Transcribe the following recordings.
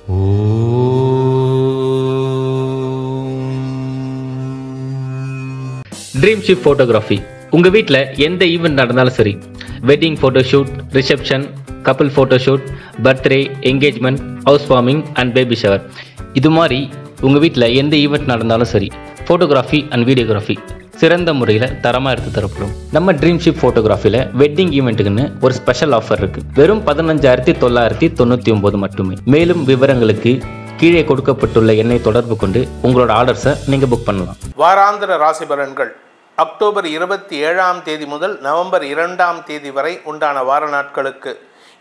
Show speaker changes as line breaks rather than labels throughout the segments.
Dream ship photography. உங்கள் வீட்டில் எந்த ஈவெண்ட் நடந்தாலும் சரி, wedding photoshoot, reception, couple photoshoot, birthday, engagement, house warming and baby shower, இது மாதிரி உங்கள் வீட்டில் எந்த ஈவெண்ட் நடந்தாலும் சரி, ஃபோட்டோகிராஃபி அண்ட் வீடியோகிராஃபி சிறந்த முறையில் தரமாக எடுத்து தரப்படும். நம்ம ட்ரீம் ஷிப் ஃபோட்டோகிராஃபியில் வெட்டிங் ஈவெண்ட்டுக்குன்னு ஒரு ஸ்பெஷல் ஆஃபர் இருக்குது. வெறும் 15,999 மட்டுமே. மேலும் விவரங்களுக்கு கீழே கொடுக்கப்பட்டுள்ள எண்ணை தொடர்பு கொண்டு உங்களோட ஆர்டர்ஸை நீங்கள் புக் பண்ணலாம்.
வாராந்திர ராசி பலன்கள் அக்டோபர் 27ஆம் தேதி முதல் நவம்பர் 2ஆம் தேதி வரை உண்டான வார நாட்களுக்கு.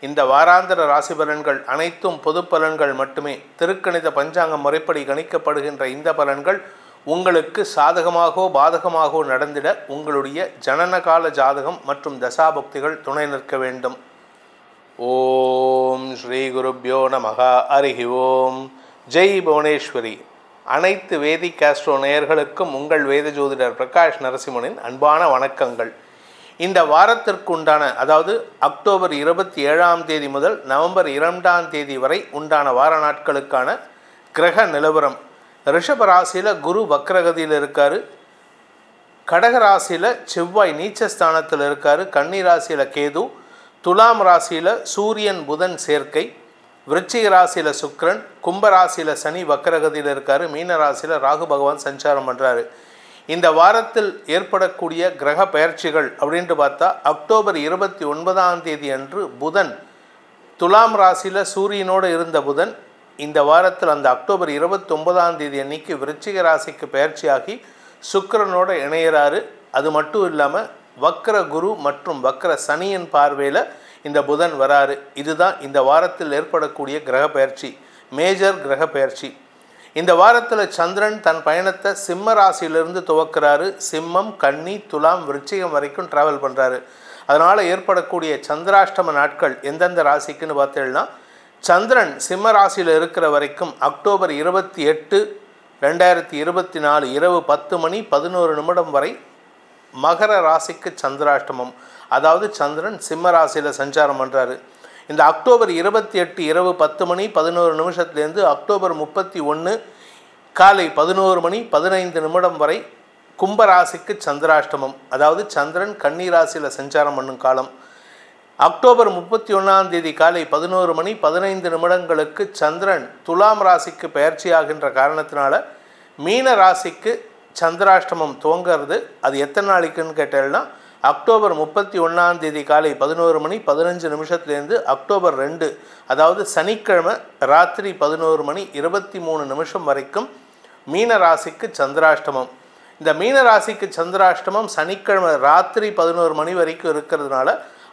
இந்த வாராந்திர ராசி பலன்கள் அனைத்தும் பொது பலன்கள் மட்டுமே. திருக்கணித பஞ்சாங்க முறைப்படி கணிக்கப்படுகின்ற இந்த பலன்கள் உங்களுக்கு சாதகமாகவோ பாதகமாகவோ நடந்திட உங்களுடைய ஜனனகால ஜாதகம் மற்றும் தசாபக்திகள் துணை நிற்க வேண்டும். ஓம் ஸ்ரீ குருப்யோ நமஹ. ஹரிஹி ஓம். ஜெய் புவனேஸ்வரி. அனைத்து வேதிக் ஆஸ்ட்ரோ நேயர்களுக்கும் உங்கள் வேத ஜோதிடர் பிரகாஷ் நரசிம்மனின் அன்பான வணக்கங்கள். இந்த வாரத்திற்கு உண்டான, அதாவது அக்டோபர் 27ஆம் தேதி முதல் நவம்பர் 2ஆம் தேதி வரை உண்டான வார நாட்களுக்கான கிரக நிலவரம். ரிஷப ராசியில் குரு வக்ரகதியில் இருக்கார். கடக ராசியில் செவ்வாய் நீச்சஸ்தானத்தில் இருக்கார். கன்னி ராசியில் கேது. துலாம் ராசியில் சூரியன் புதன் சேர்க்கை. விருச்சிக ராசியில் சுக்கிரன். கும்பராசியில் சனி வக்ரகதியில் இருக்கார். மீன ராசியில் ராகு பகவான் சஞ்சாரம் பண்ணுறாரு. இந்த வாரத்தில் ஏற்படக்கூடிய கிரக பெயர்ச்சிகள் அப்படின்ட்டு பார்த்தா, அக்டோபர் 29ஆம் தேதி அன்று புதன் துலாம் ராசியில் சூரியனோடு இருந்த புதன் இந்த வாரத்தில் அந்த அக்டோபர் 29ஆம் தேதி அன்னைக்கு விருச்சிக ராசிக்கு பெயர்ச்சியாகி சுக்கிரனோட இணையிறாரு. அது மட்டும் இல்லாமல் வக்ர குரு மற்றும் வக்ர சனியின் பார்வையில் இந்த புதன் வராரு. இதுதான் இந்த வாரத்தில் ஏற்படக்கூடிய கிரக பெயர்ச்சி, மேஜர் கிரக பெயர்ச்சி. இந்த வாரத்தில் சந்திரன் தன் பயணத்தை சிம்ம ராசியிலிருந்து துவக்கிறாரு. சிம்மம், கன்னி, துலாம், விருச்சிகம் வரைக்கும் ட்ராவல் பண்ணுறாரு. அதனால் ஏற்படக்கூடிய சந்திராஷ்டம நாட்கள் எந்தெந்த ராசிக்குன்னு பார்த்தீங்கன்னா, சந்திரன் சிம்ம ராசியில் இருக்கிற வரைக்கும் அக்டோபர் 28, 2024 இரவு 10:11 வரை மகர ராசிக்கு சந்திராஷ்டமம். அதாவது சந்திரன் சிம்ம ராசியில் சஞ்சாரம் பண்ணுறாரு. இந்த அக்டோபர் 28 இரவு 10:11 அக்டோபர் 31 காலை 11:15 வரை கும்பராசிக்கு சந்திராஷ்டமம். அதாவது சந்திரன் கன்னி ராசியில் சஞ்சாரம் பண்ணும் காலம். அக்டோபர் 31ஆம் தேதி காலை 11:15 சந்திரன் துலாம் ராசிக்கு பெயர்ச்சியாகின்ற காரணத்தினால மீன ராசிக்கு சந்திராஷ்டமம் துவங்கிறது. அது எத்தனை நாளைக்குன்னு கேட்டேன்னா, அக்டோபர் 31ஆம் தேதி காலை 11:15 அக்டோபர் 2, அதாவது சனிக்கிழமை ராத்திரி 11:23 வரைக்கும் மீன ராசிக்கு சந்திராஷ்டமம். இந்த மீன ராசிக்கு சந்திராஷ்டமம் சனிக்கிழமை ராத்திரி 11 மணி வரைக்கும் இருக்கிறதுனால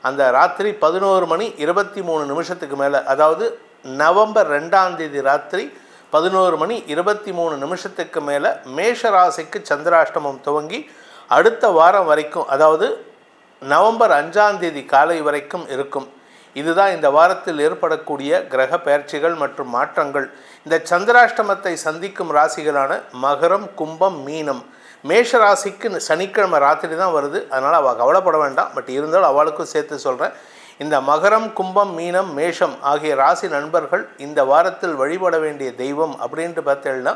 அந்த ராத்திரி 11:23 மேலே, அதாவது நவம்பர் 2ஆம் தேதி ராத்திரி 11:23 மேலே மேஷ ராசிக்கு சந்திராஷ்டமம் துவங்கி அடுத்த வாரம் வரைக்கும், அதாவது நவம்பர் 5ஆம் தேதி காலை வரைக்கும் இருக்கும். இதுதான் இந்த வாரத்தில் ஏற்படக்கூடிய கிரக பெயர்ச்சிகள் மற்றும் மாற்றங்கள். இந்த சந்திராஷ்டமத்தை சந்திக்கும் ராசிகளான மகரம், கும்பம், மீனம். மேஷ ராசிக்கு சனிக்கிழமை ராத்திரி தான் வருது, அதனால் அவள் கவலைப்பட வேண்டாம். பட் இருந்தாலும் அவளுக்கும் சேர்த்து சொல்கிறேன். இந்த மகரம், கும்பம், மீனம், மேஷம் ஆகிய ராசி நண்பர்கள் இந்த வாரத்தில் வழிபட வேண்டிய தெய்வம் அப்படின்ட்டு பார்த்தீங்கன்னா,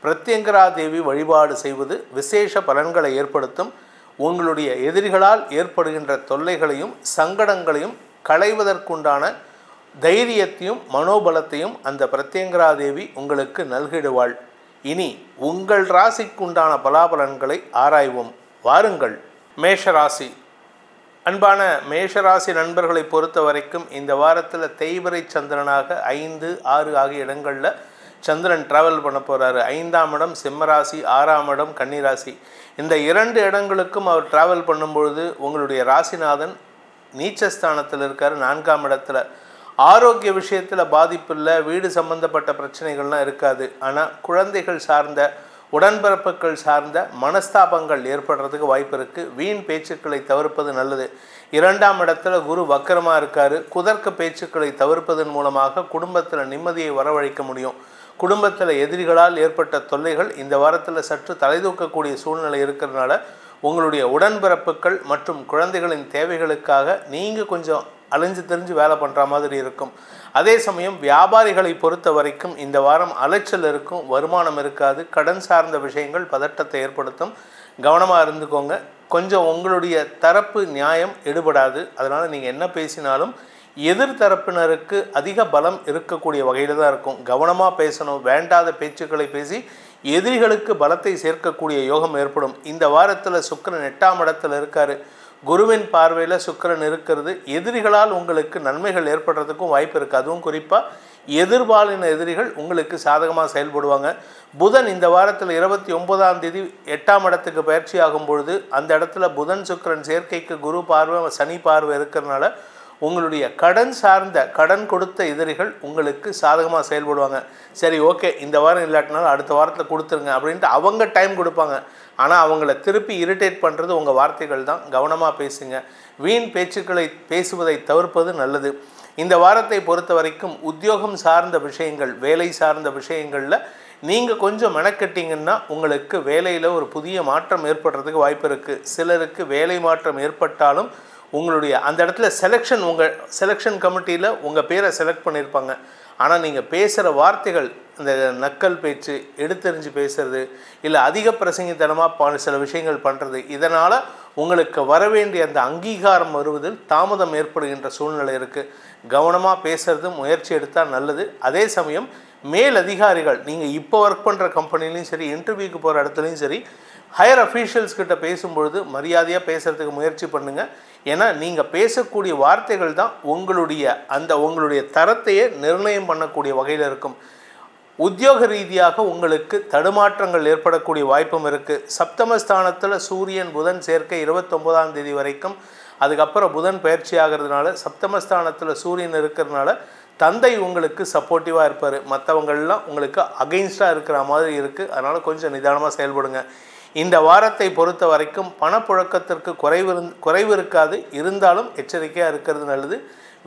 பிரத்யங்கரா தேவி வழிபாடு செய்வது விசேஷ பலன்களை ஏற்படுத்தும். உங்களுடைய எதிரிகளால் ஏற்படுகின்ற தொல்லைகளையும் சங்கடங்களையும் களைவதற்குண்டான தைரியத்தையும் மனோபலத்தையும் அந்த பிரத்யங்கரா தேவி உங்களுக்கு நல்கிடுவாள். இனி உங்கள் ராசிக்குண்டான பலாபலன்களை ஆராய்வோம். வாருங்கள். மேஷராசி. அன்பான மேஷராசி நண்பர்களை பொறுத்த வரைக்கும் இந்த வாரத்தில் தேய்பிறை சந்திரனாக 5, 6 ஆகிய இடங்களில் சந்திரன் ட்ராவல் பண்ண போகிறாரு. 5ஆம் இடம் சிம்மராசி, 6ஆம் இடம் கன்னிராசி. இந்த 2 இடங்களுக்கும் அவர் ட்ராவல் பண்ணும்பொழுது உங்களுடைய ராசிநாதன் நீச்சஸ்தானத்தில் இருக்கார், 4ஆம் இடத்துல. ஆரோக்கிய விஷயத்தில் பாதிப்பு இல்லை, வீடு சம்பந்தப்பட்ட பிரச்சனைகள்லாம் இருக்காது. ஆனால் குழந்தைகள் சார்ந்த, உடன்பிறப்புகள் சார்ந்த மனஸ்தாபங்கள் ஏற்படுறதுக்கு வாய்ப்பு இருக்குது. வீண் பேச்சுக்களை தவிர்ப்பது நல்லது. 2ஆம் இடத்துல குரு வக்கரமாக இருக்கார். குதர்க்க பேச்சுக்களை தவிர்ப்பதன் மூலமாக குடும்பத்தில் நிம்மதியை வரவழைக்க முடியும். குடும்பத்தில் எதிரிகளால் ஏற்பட்ட தொல்லைகள் இந்த வாரத்தில் சற்று தலைதூக்கக்கூடிய சூழ்நிலை இருக்கிறதுனால உங்களுடைய உடன்பிறப்புகள் மற்றும் குழந்தைகளின் தேவைகளுக்காக நீங்கள் கொஞ்சம் அலைஞ்சு தெரிஞ்சு வேலை பண்ணுற மாதிரி இருக்கும். அதே சமயம் வியாபாரிகளை பொறுத்த வரைக்கும் இந்த வாரம் அலைச்சல் இருக்கும், வருமானம் இருக்காது, கடன் சார்ந்த விஷயங்கள் பதட்டத்தை ஏற்படுத்தும். கவனமாக இருந்துக்கோங்க. கொஞ்சம் உங்களுடைய தரப்பு நியாயம் எடுபடாது. அதனால் நீங்கள் என்ன பேசினாலும் எதிர்த்தரப்பினருக்கு அதிக பலம் இருக்கக்கூடிய வகையில் தான் இருக்கும். கவனமாக பேசணும். வேண்டாத பேச்சுக்களை பேசி எதிரிகளுக்கு பலத்தை சேர்க்கக்கூடிய யோகம் ஏற்படும். இந்த வாரத்தில் சுக்கிரன் 8ஆம் இடத்துல இருக்கார். குருவின் பார்வையில் சுக்கிரன் இருக்கிறது. எதிரிகளால் உங்களுக்கு நன்மைகள் ஏற்படுறதுக்கும் வாய்ப்பு இருக்குது. அதுவும் குறிப்பாக எதிர்பாலின எதிரிகள் உங்களுக்கு சாதகமாக செயல்படுவாங்க. புதன் இந்த வாரத்தில் 29ஆம் தேதி 8ஆம் இடத்துக்கு பயிற்சி ஆகும் பொழுது அந்த இடத்துல புதன் சுக்கிரன் சேர்க்கைக்கு குரு பார்வை சனி பார்வை இருக்கிறதுனால உங்களுடைய கடன் சார்ந்த கடன் கொடுத்த எதிரிகள் உங்களுக்கு சாதகமாக செயல்படுவாங்க. சரி, ஓகே, இந்த வாரம் இல்லாட்டினாலும் அடுத்த வாரத்தில் கொடுத்துருங்க அப்படின்ட்டு அவங்க டைம் கொடுப்பாங்க. ஆனால் அவங்கள திருப்பி இரிட்டேட் பண்ணுறது உங்கள் வார்த்தைகள் தான். கவனமாக பேசுங்க. வீண் பேச்சுக்களை பேசுவதை தவிர்ப்பது நல்லது. இந்த வாரத்தை பொறுத்த வரைக்கும் உத்தியோகம் சார்ந்த விஷயங்கள், வேலை சார்ந்த விஷயங்களில் நீங்கள் கொஞ்சம் மெனக்கட்டிங்கன்னா உங்களுக்கு வேலையில் ஒரு புதிய மாற்றம் ஏற்படுறதுக்கு வாய்ப்பு இருக்குது. சிலருக்கு வேலை மாற்றம் ஏற்பட்டாலும் உங்களுடைய அந்த இடத்துல செலெக்ஷன், உங்கள் செலெக்ஷன் கமிட்டியில் உங்கள் பேரை செலக்ட் பண்ணியிருப்பாங்க. ஆனால் நீங்கள் பேசுகிற வார்த்தைகள், இந்த நக்கல் பேச்சு, எடுத்தெறிஞ்சு பேசுறது, இல்லை அதிக பிரசங்கித்தனமாக சில விஷயங்கள் பண்ணுறது, இதனால் உங்களுக்கு வரவேண்டிய அந்த அங்கீகாரம் வருவதில் தாமதம் ஏற்படுகின்ற சூழ்நிலை இருக்குது. கவனமாக பேசுறது, முயற்சி எடுத்தால் நல்லது. அதே சமயம் மேல் அதிகாரிகள், நீங்கள் இப்போ ஒர்க் பண்ணுற கம்பெனிலையும் சரி, இன்டர்வியூக்கு போகிற இடத்துலையும் சரி, ஹையர் அஃபீஷியல்ஸ் கிட்ட பேசும்பொழுது மரியாதையாக பேசுகிறதுக்கு முயற்சி பண்ணுங்கள். ஏன்னா நீங்கள் பேசக்கூடிய வார்த்தைகள் தான் உங்களுடைய தரத்தையே நிர்ணயம் பண்ணக்கூடிய வகையில் இருக்கும். உத்தியோக ரீதியாக உங்களுக்கு தடுமாற்றங்கள் ஏற்படக்கூடிய வாய்ப்பும் இருக்குது. சப்தமஸ்தானத்தில் சூரியன் புதன் சேர்க்கை 29ஆம் தேதி வரைக்கும். அதுக்கப்புறம் புதன் பயிற்சி ஆகிறதுனால சப்தமஸ்தானத்தில் சூரியன் இருக்கிறதுனால தந்தை உங்களுக்கு சப்போர்ட்டிவாக இருப்பார். மற்றவங்கள்லாம் உங்களுக்கு அகெயின்ஸ்டாக இருக்கிற மாதிரி இருக்குது. அதனால் கொஞ்சம் நிதானமாக செயல்படுங்க. இந்த வாரத்தை பொறுத்த வரைக்கும் பணப்புழக்கத்திற்கு குறைவு இருக்காது. இருந்தாலும் எச்சரிக்கையாக இருக்கிறது நல்லது.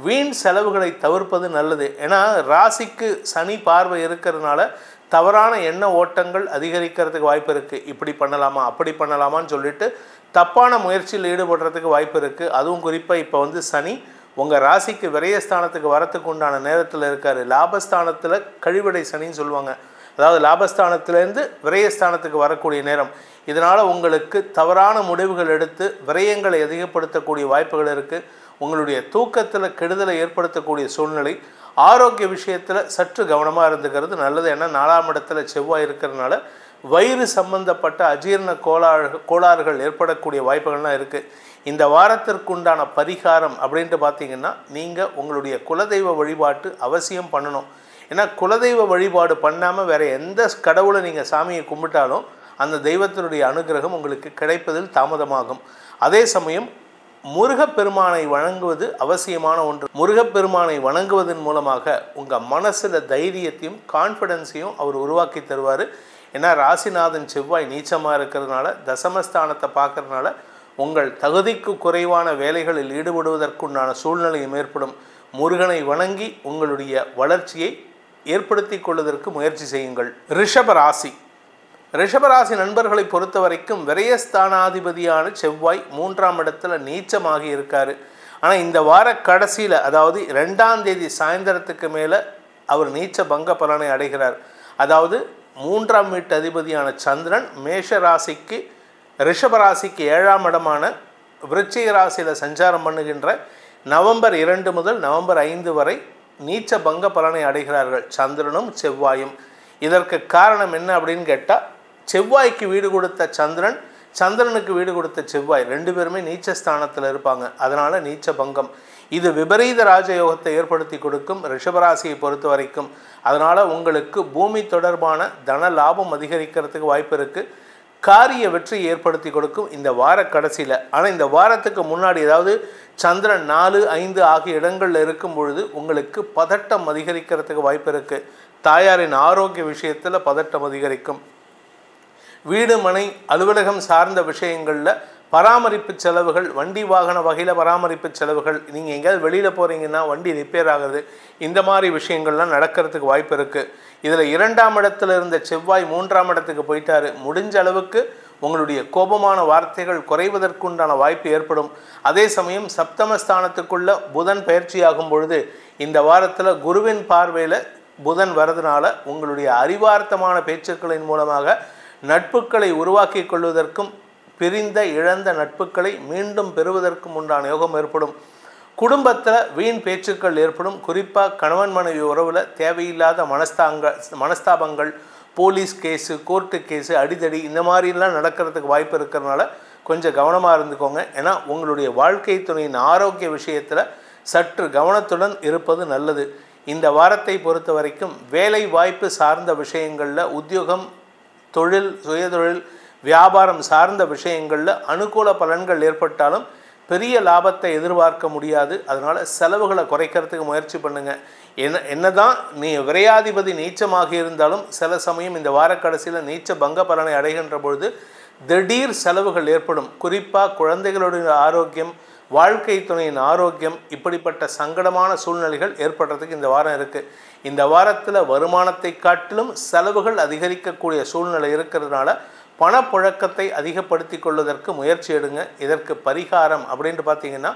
வீண் செலவுகளை தவிர்ப்பது நல்லது. ஏன்னா ராசிக்கு சனி பார்வை இருக்கிறதுனால தவறான எண்ண ஓட்டங்கள் அதிகரிக்கிறதுக்கு வாய்ப்பு இருக்குது. இப்படி பண்ணலாமா அப்படி பண்ணலாமான்னு சொல்லிட்டு தப்பான முயற்சியில் ஈடுபடுறதுக்கு வாய்ப்பு இருக்குது. அதுவும் குறிப்பாக இப்போ சனி உங்கள் ராசிக்கு விரயஸ்தானத்துக்கு வரத்துக்கு உண்டான நேரத்தில் இருக்கார். லாபஸ்தானத்தில் கழிவடை சனின்னு சொல்லுவாங்க. அதாவது லாபஸ்தானத்திலேருந்து விரயஸ்தானத்துக்கு வரக்கூடிய நேரம். இதனால் உங்களுக்கு தவறான முடிவுகள் எடுத்து விரயங்களை அதிகப்படுத்தக்கூடிய வாய்ப்புகள் இருக்குது. உங்களுடைய தூக்கத்தில் கெடுதலை ஏற்படுத்தக்கூடிய சூழ்நிலை. ஆரோக்கிய விஷயத்தில் சற்று கவனமாக இருந்துக்கிறது நல்லது. ஏன்னா 4ஆம் இடத்துல செவ்வாய் இருக்கிறதுனால வயிறு சம்பந்தப்பட்ட அஜீரண கோளாறுகள் ஏற்படக்கூடிய வாய்ப்புகள்லாம் இருக்குது. இந்த வாரத்திற்குண்டான பரிகாரம் அப்படின்ட்டு பார்த்தீங்கன்னா நீங்கள் உங்களுடைய குலதெய்வ வழிபாட்டு அவசியம் பண்ணணும். ஏன்னா குலதெய்வ வழிபாடு பண்ணாமல் வேறு எந்த கடவுளை நீங்கள் சாமியை கும்பிட்டாலும் அந்த தெய்வத்தினுடைய அனுகிரகம் உங்களுக்கு கிடைப்பதில் தாமதமாகும். அதே சமயம் முருகப்பெருமானை வணங்குவது அவசியமான ஒன்று. முருகப்பெருமானை வணங்குவதன் மூலமாக உங்கள் மனசில் தைரியத்தையும் கான்ஃபிடென்ஸையும் அவர் உருவாக்கி தருவார். ஏன்னா ராசிநாதன் செவ்வாய் நீச்சமாக இருக்கிறதுனால, தசமஸ்தானத்தை பார்க்கறதுனால உங்கள் தகுதிக்கு குறைவான வேலைகளில் ஈடுபடுவதற்குண்டான சூழ்நிலையும் ஏற்படும். முருகனை வணங்கி உங்களுடைய வளர்ச்சியை ஏற்படுத்தி கொள்வதற்கு முயற்சி செய்யுங்கள். ரிஷபராசி நண்பர்களை பொறுத்த வரைக்கும் விரயஸ்தானாதிபதியான செவ்வாய் 3ஆம் இடத்துல நீச்சமாகி இருக்கார். ஆனால் இந்த வார கடைசியில், அதாவது 2ஆம் தேதி சாயந்தரத்துக்கு மேலே அவர் நீச்ச பங்க பலனை அடைகிறார். அதாவது 3ஆம் வீட்டு அதிபதியான சந்திரன் மேஷ ராசிக்கு ரிஷபராசிக்கு 7ஆம் இடமான விருச்சிக ராசியில் சஞ்சாரம் பண்ணுகின்ற நவம்பர் 2 முதல் நவம்பர் 5 வரை நீச்ச பங்க பலனை அடைகிறார்கள் சந்திரனும் செவ்வாயும். இதற்கு காரணம் என்ன அப்படின்னு கேட்டால், செவ்வாய்க்கு வீடு கொடுத்த சந்திரன், சந்திரனுக்கு வீடு கொடுத்த செவ்வாய் 2 பேருமே நீச்சஸ்தானத்தில் இருப்பாங்க. அதனால் நீச்ச பங்கம். இது விபரீத ராஜயோகத்தை ஏற்படுத்தி கொடுக்கும் ரிஷபராசியை பொறுத்த வரைக்கும். அதனால் உங்களுக்கு பூமி தொடர்பான தன லாபம் அதிகரிக்கிறதுக்கு வாய்ப்பு இருக்குது. காரிய வெற்றி ஏற்படுத்தி கொடுக்கும் இந்த வார கடைசியில். ஆனால் இந்த வாரத்துக்கு முன்னாடி, அதாவது சந்திரன் 4, 5 ஆகிய இடங்களில் இருக்கும் பொழுது உங்களுக்கு பதட்டம் அதிகரிக்கிறதுக்கு வாய்ப்பு இருக்குது. தாயாரின் ஆரோக்கிய விஷயத்தில் பதட்டம் அதிகரிக்கும். வீடு மனை அலுவலகம் சார்ந்த விஷயங்களில் பராமரிப்பு செலவுகள், வண்டி வாகன வகையில் பராமரிப்பு செலவுகள், நீங்கள் எங்கேயாவது வெளியில் போகிறீங்கன்னா வண்டி ரிப்பேர் ஆகுது, இந்த மாதிரி விஷயங்கள்லாம் நடக்கிறதுக்கு வாய்ப்பு இருக்குது. இதில் 2ஆம் இடத்துல இருந்த செவ்வாய் 3ஆம் இடத்துக்கு போயிட்டார். முடிஞ்ச அளவுக்கு உங்களுடைய கோபமான வார்த்தைகள் குறைவதற்குண்டான வாய்ப்பு ஏற்படும். அதே சமயம் சப்தமஸ்தானத்துக்குள்ள புதன் பயிற்சியாகும் பொழுது இந்த வாரத்தில் குருவின் பார்வையில் புதன் வரதுனால உங்களுடைய அறிவார்த்தமான பேச்சுக்களின் மூலமாக நட்புகளை உருவாக்கி கொள்வதற்கும் பிரிந்த இழந்த நட்புகளை மீண்டும் பெறுவதற்கும் உண்டான யோகம் ஏற்படும். குடும்பத்தில் வீண் பேச்சுக்கள் ஏற்படும். குறிப்பாக கணவன் மனைவி உறவில் தேவையில்லாத மனஸ்தாபங்கள், போலீஸ் கேஸு, கோர்ட்டு கேஸு, அடிதடி இந்த மாதிரிலாம் நடக்கிறதுக்கு வாய்ப்பு இருக்கிறதுனால கொஞ்சம் கவனமாக இருந்துக்கோங்க. ஏன்னா உங்களுடைய வாழ்க்கை துணையின் ஆரோக்கிய விஷயத்தில் சற்று கவனத்துடன் இருப்பது நல்லது. இந்த வாரத்தை பொறுத்த வரைக்கும் வேலை வாய்ப்பு சார்ந்த விஷயங்களில், உத்தியோகம், தொழில், சுயதொழில், வியாபாரம் சார்ந்த விஷயங்களில் அனுகூல பலன்கள் ஏற்பட்டாலும் பெரிய லாபத்தை எதிர்பார்க்க முடியாது. அதனால் செலவுகளை குறைக்கிறதுக்கு முயற்சி பண்ணுங்கள். என்னதான் நீ விரையாதிபதி நீச்சமாக இருந்தாலும் சில சமயம் இந்த வாரக்கடைசியில் நீச்ச பங்க பலனை அடைகின்ற பொழுது திடீர் செலவுகள் ஏற்படும். குறிப்பாக குழந்தைகளுடைய ஆரோக்கியம், வாழ்க்கை துணையின் ஆரோக்கியம், இப்படிப்பட்ட சங்கடமான சூழ்நிலைகள் ஏற்படுறதுக்கு இந்த வாரம் இருக்குது. இந்த வாரத்தில் வருமானத்தை காட்டிலும் செலவுகள் அதிகரிக்கக்கூடிய சூழ்நிலை இருக்கிறதுனால பணப்புழக்கத்தை அதிகப்படுத்தி கொள்வதற்கு முயற்சி எடுங்க. இதற்கு பரிகாரம் அப்படின்ட்டு பார்த்தீங்கன்னா